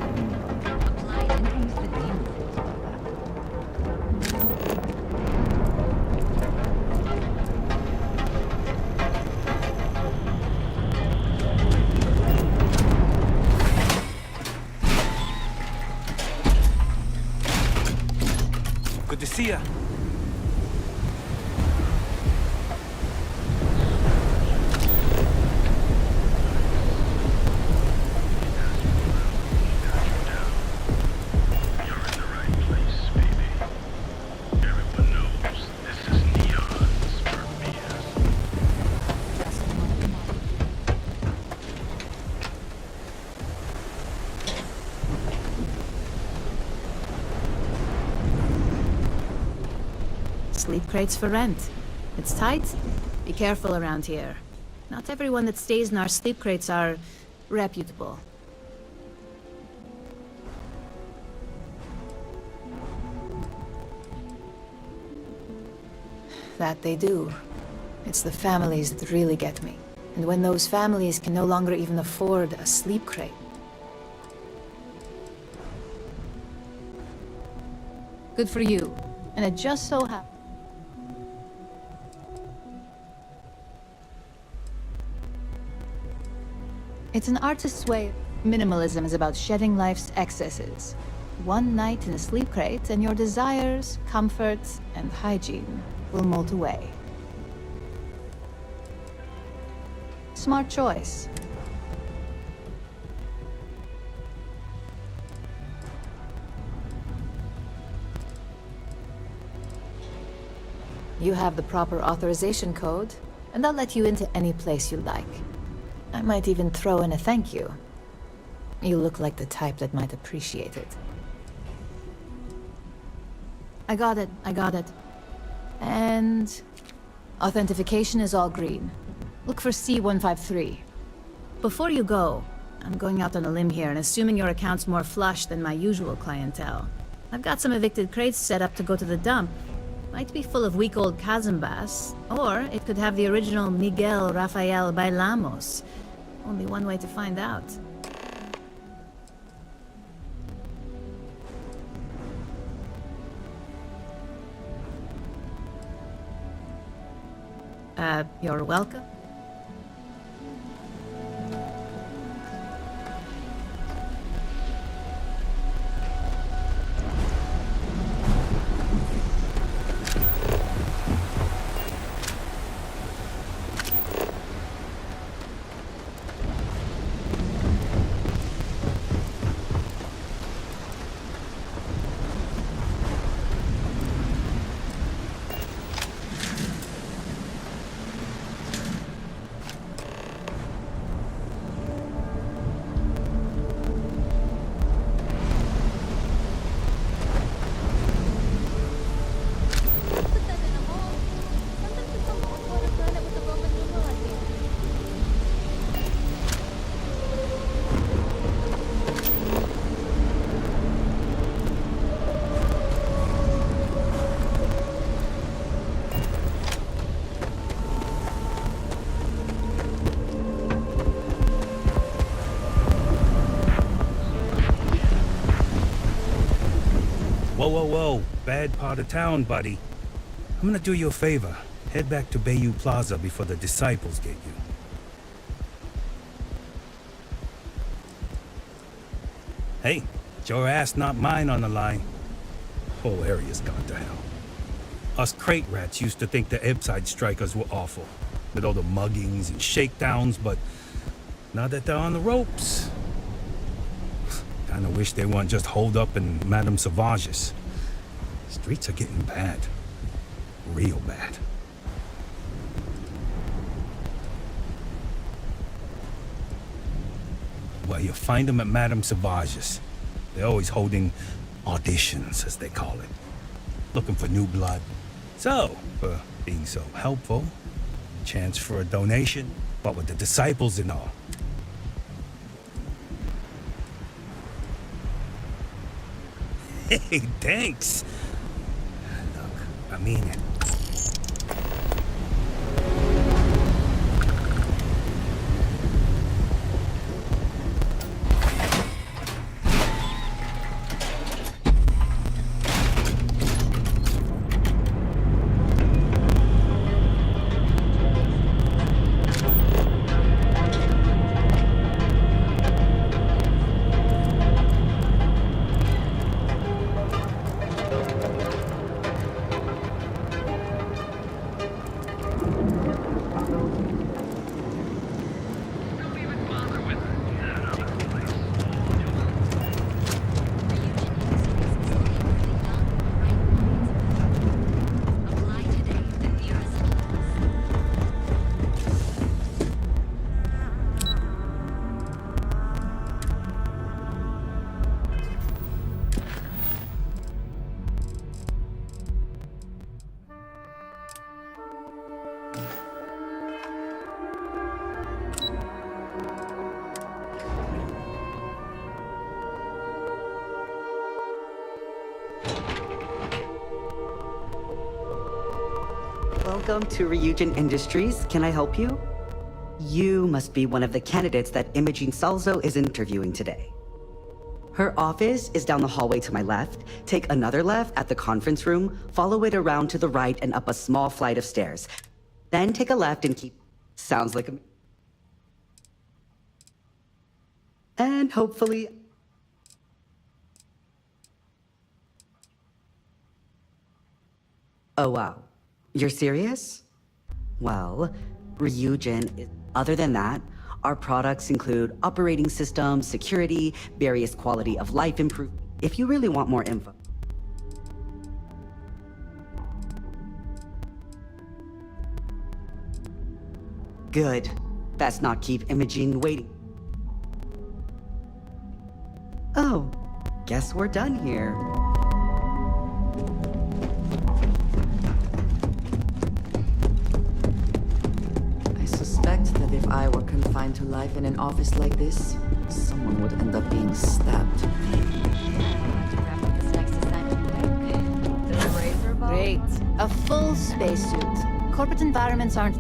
Good to see ya.
Sleep crates for rent. It's tight. Be careful around here. Not everyone that stays in our sleep crates are reputable. That they do. It's the families that really get me. And when those families can no longer even afford a sleep crate. Good for you. And it just so happens. It's an artist's way. Minimalism is about shedding life's excesses. One night in a sleep crate, and your desires, comforts, and hygiene will molt away. Smart choice. You have the proper authorization code, and I'll let you into any place you like. I might even throw in a thank you. You look like the type that might appreciate it. I got it. And authentication is all green. Look for C153. Before you go, I'm going out on a limb here and assuming your account's more flush than my usual clientele. I've got some evicted crates set up to go to the dump. Might be full of weak old Cazimbas, or it could have the original Miguel Rafael Bailamos. Only one way to find out. You're welcome.
Whoa. Bad part of town, buddy. I'm gonna do you a favor. Head back to Bayou Plaza before the disciples get you. Hey, it's your ass, not mine on the line. Whole area's gone to hell. Us crate rats used to think the Ebbside strikers were awful, with all the muggings and shakedowns, but now that they're on the ropes, kinda wish they weren't just holed up in Madame Sauvage's. Streets are getting bad. Real bad. Well, you'll find them at Madame Sauvage's. They're always holding auditions, as they call it. Looking for new blood. So, for being so helpful, chance for a donation, what with the disciples and all. Hey, thanks. Look, I mean it.
Welcome to Ryujin Industries. Can I help you? You must be one of the candidates that Imogene Salzo is interviewing today. Her office is down the hallway to my left. Take another left at the conference room, follow it around to the right and up a small flight of stairs. Then take a left and keep... Sounds like a... And hopefully... Oh wow. You're serious? Well, Ryujin is... Other than that, our products include operating systems, security, various quality of life improvements. If you really want more info. Good. Let's not keep Imogene waiting. Oh, guess we're done here. I suspect that if I were confined to life in an office like this, someone would end up being stabbed.
Great. A full spacesuit. Corporate environments aren't...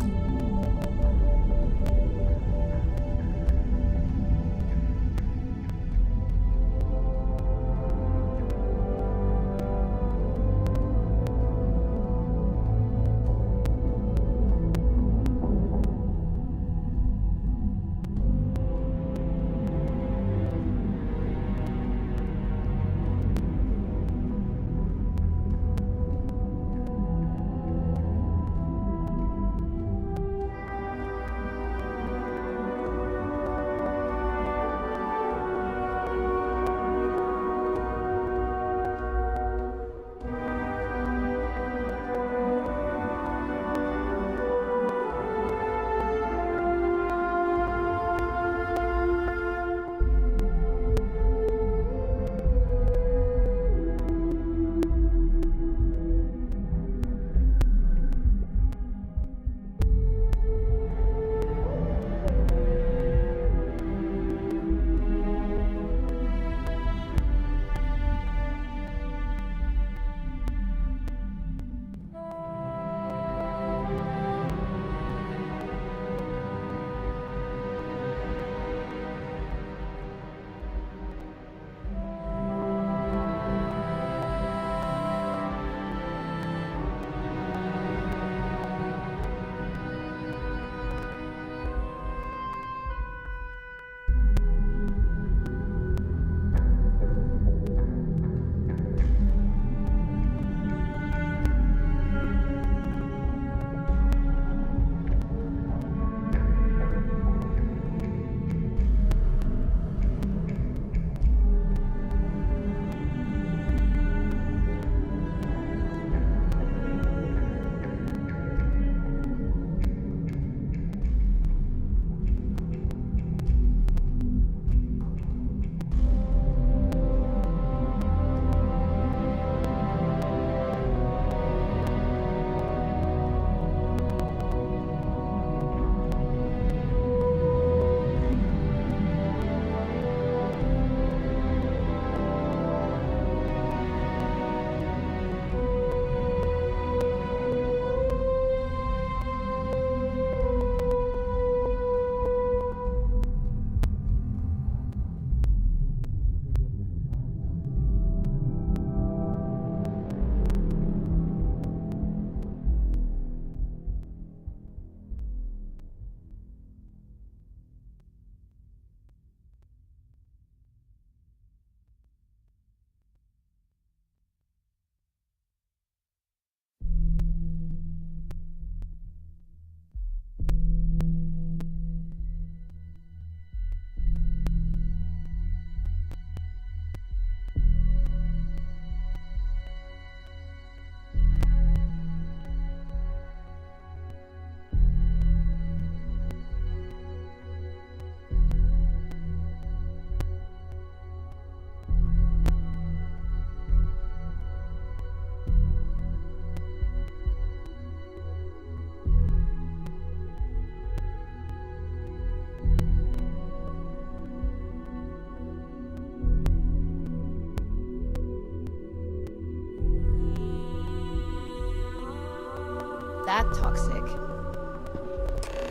toxic.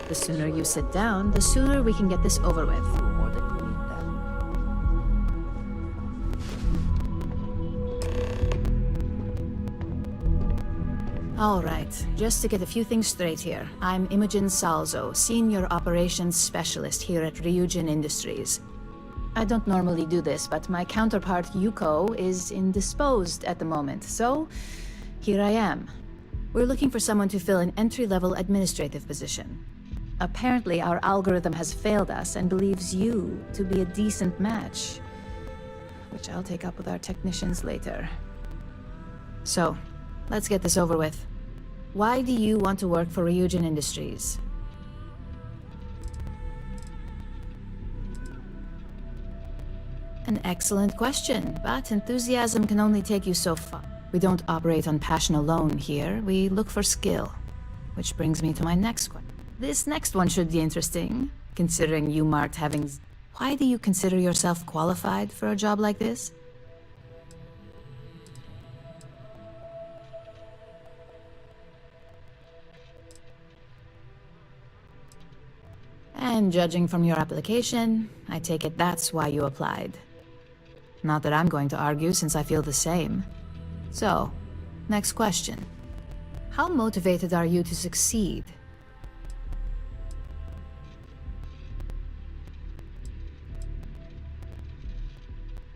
The sooner you sit down, the sooner we can get this over with. All right, just to get a few things straight here. I'm Imogen Salzo, Senior Operations Specialist here at Ryujin Industries. I don't normally do this, but my counterpart Yuko is indisposed at the moment, so here I am. We're looking for someone to fill an entry-level administrative position. Apparently, our algorithm has failed us and believes you to be a decent match, which I'll take up with our technicians later. So, let's get this over with. Why do you want to work for Ryujin Industries? An excellent question, but enthusiasm can only take you so far. We don't operate on passion alone here, we look for skill. Which brings me to my next question. This next one should be interesting, considering you marked having... Why do you consider yourself qualified for a job like this? And judging from your application, I take it that's why you applied. Not that I'm going to argue, since I feel the same. So, next question. How motivated are you to succeed?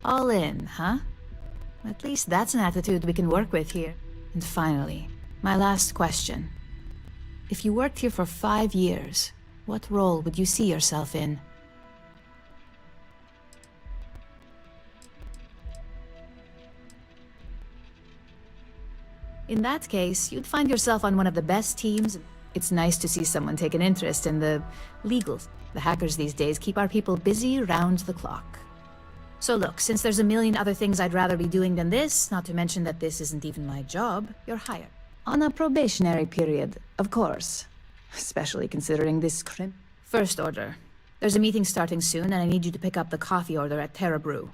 All in, huh? At least that's an attitude we can work with here. And finally, my last question. If you worked here for 5 years, what role would you see yourself in? In that case, you'd find yourself on one of the best teams. It's nice to see someone take an interest in the legals. The hackers these days keep our people busy round the clock. So look, since there's a million other things I'd rather be doing than this, not to mention that this isn't even my job, you're hired. On a probationary period, of course. Especially considering this crimp. First order. There's a meeting starting soon, and I need you to pick up the coffee order at Terra Brew.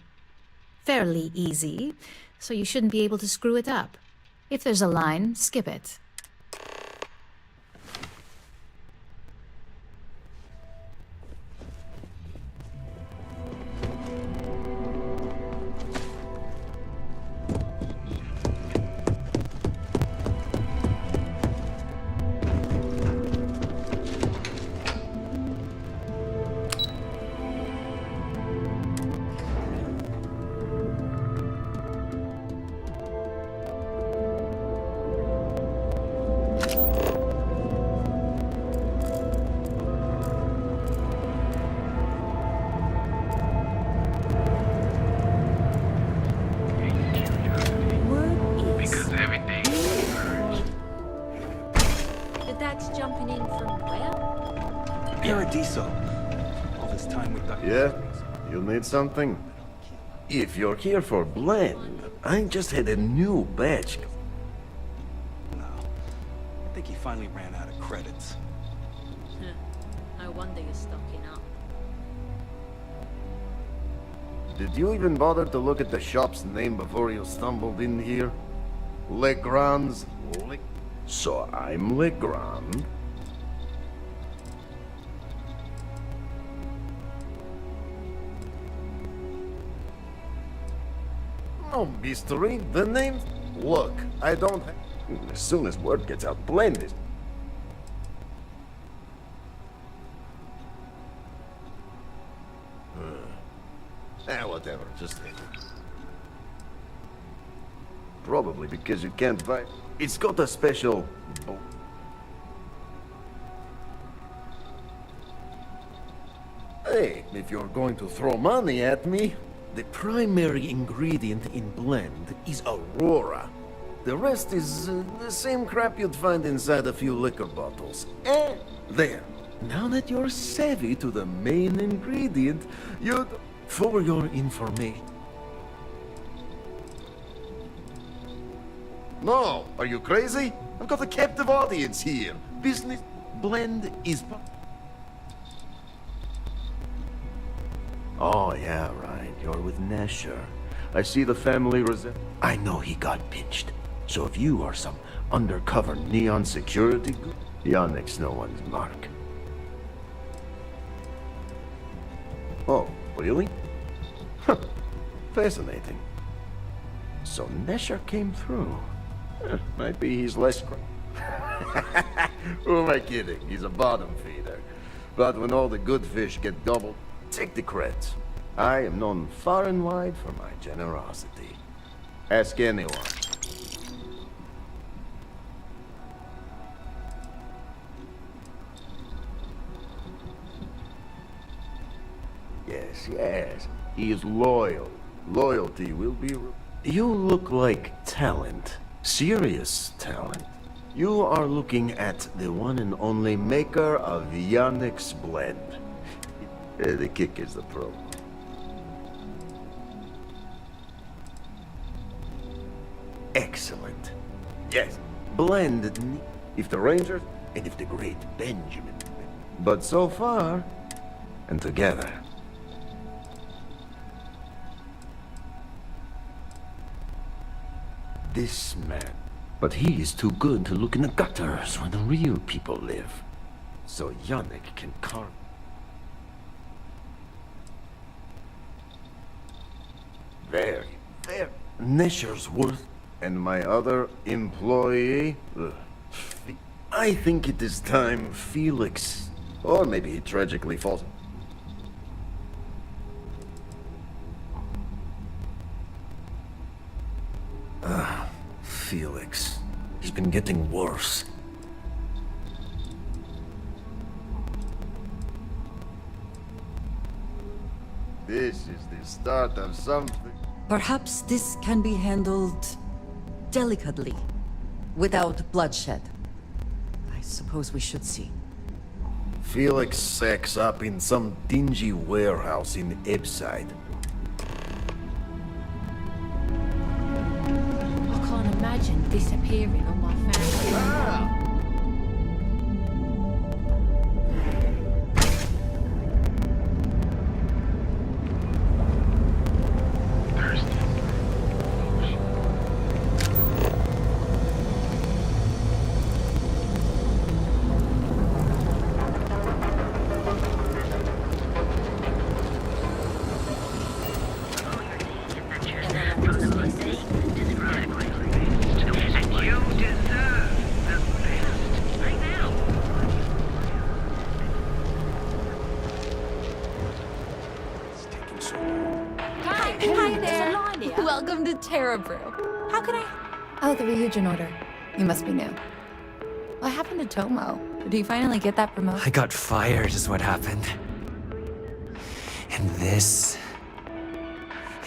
Fairly easy, so you shouldn't be able to screw it up. If there's a line, skip it.
Something? If you're here for blend, I just had a new batch.
No. I think he finally ran out of credits.
No wonder you're stocking up.
Did you even bother to look at the shop's name before you stumbled in here? Legrand's So I'm Legrand. No mystery. The name... Look, I don't... As soon as word gets out, blend it. Whatever, just... Probably because you can't buy... It's got a special... Hey, if you're going to throw money at me... The primary ingredient in blend is Aurora. The rest is the same crap you'd find inside a few liquor bottles. There. Now that you're savvy to the main ingredient, you'd... For your information... No, are you crazy? I've got a captive audience here. Business blend is... Oh, yeah, right. You're with Nesher. I see the family I know he got pinched. So if you are some undercover neon security... Yannick's no one's mark. Oh, really? Huh. Fascinating. So Nesher came through. Might be he's less Who am I kidding? He's a bottom feeder. But when all the good fish get doubled, take the creds. I am known far and wide for my generosity. Ask anyone. Yes. He is loyal. Loyalty will be... You look like talent. Serious talent. You are looking at the one and only maker of Yannick's blend. The kick is the problem. Excellent. Yes, blend if the Rangers and if the great Benjamin. But so far, and together. This man. But he is too good to look in the gutters where the real people live. So Yannick can carve. Very. Nesher's worth and my other employee. I think it is time Felix, or maybe he tragically falls. Felix. He's been getting worse. This is the start of something.
Perhaps this can be handled delicately, without bloodshed. I suppose we should see.
Felix sacks up in some dingy warehouse in Ebside.
I can't imagine disappearing on my family.
Welcome to Terra Brew. How can I... Oh, the Ryujin order. You must be new. What happened to Tomo? Did he finally get that promotion?
I got fired is what happened. And this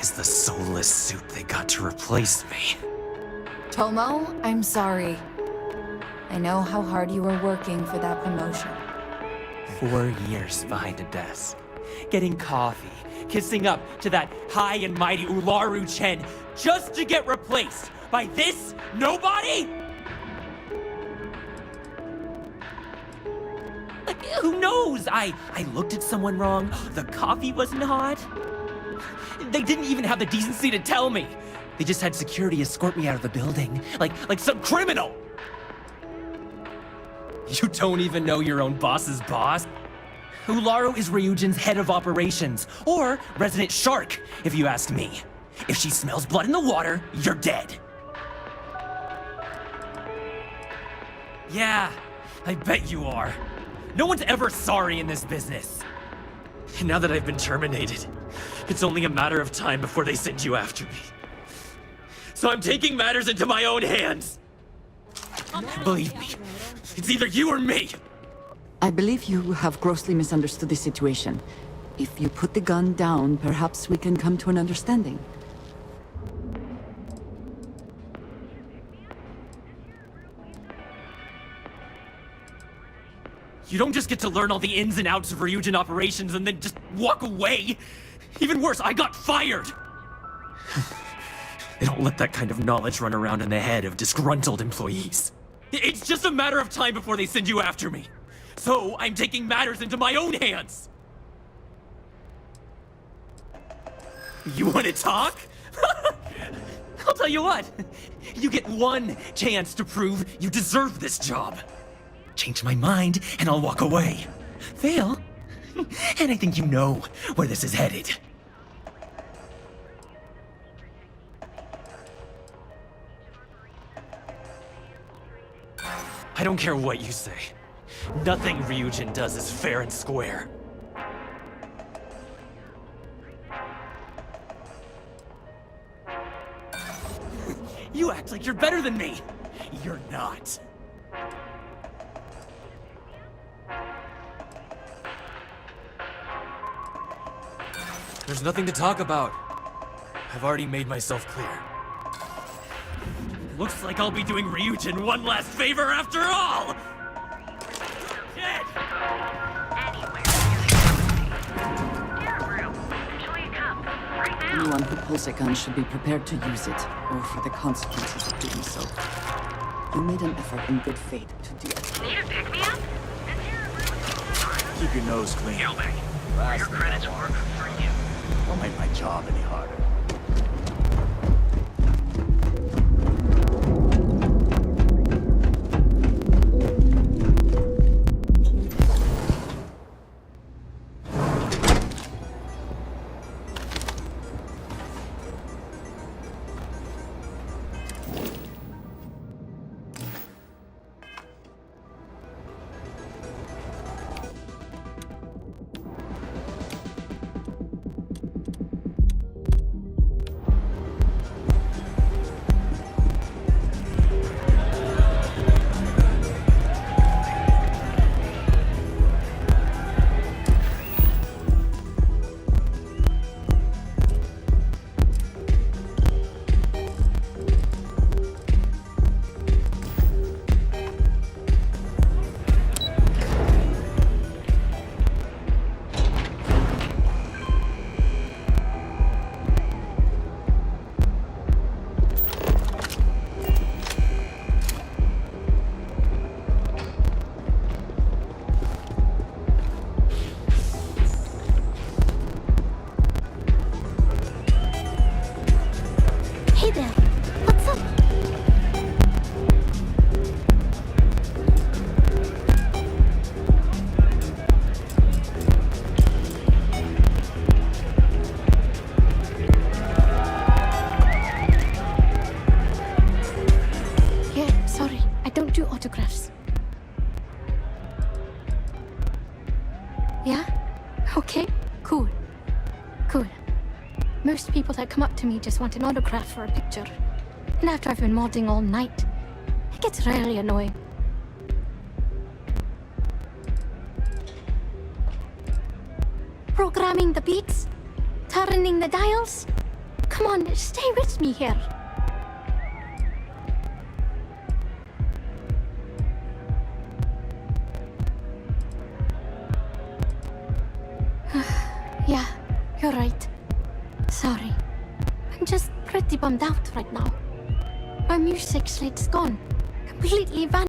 is the soulless suit they got to replace me.
Tomo, I'm sorry. I know how hard you were working for that promotion.
4 years behind a desk, getting coffee, kissing up to that high and mighty Ularu Chen just to get replaced by this nobody? Like, who knows? I looked at someone wrong, the coffee wasn't hot. They didn't even have the decency to tell me. They just had security escort me out of the building, like some criminal. You don't even know your own boss's boss? Ularu is Ryujin's head of operations, or resident shark, if you ask me. If she smells blood in the water, you're dead. Yeah, I bet you are. No one's ever sorry in this business. And now that I've been terminated, it's only a matter of time before they send you after me. So I'm taking matters into my own hands. Believe me, it's either you or me.
I believe you have grossly misunderstood the situation. If you put the gun down, perhaps we can come to an understanding.
You don't just get to learn all the ins and outs of Ryujin operations and then just walk away. Even worse, I got fired. They don't let that kind of knowledge run around in the head of disgruntled employees. It's just a matter of time before they send you after me. So I'm taking matters into my own hands. You want to talk? I'll tell you what. You get one chance to prove you deserve this job. change my mind, and I'll walk away. Fail? And I think you know where this is headed. I don't care what you say. Nothing Ryujin does is fair and square. You act like you're better than me! You're not. There's nothing to talk about. I've already made myself clear. Looks like I'll be doing Ryujin one last favor after all! Kid!
Anyone who pulls a gun should be prepared to use it, or for the consequences of doing so. You made an effort in good faith to do it.
Need a pick-me-up?
Keep your nose clean.
Your credits work for you.
Don't make my job any harder.
Hey there, what's up? Yeah, sorry, I don't do autographs. Yeah? Okay, cool. Cool. Most people that come up to me just want an autograph or a picture. And after I've been modding all night, it gets really annoying. Programming the beats? Turning the dials? Come on, stay with me here. Yeah, you're right. Sorry. I'm just pretty bummed out right now. My music slate's gone. Completely vanished.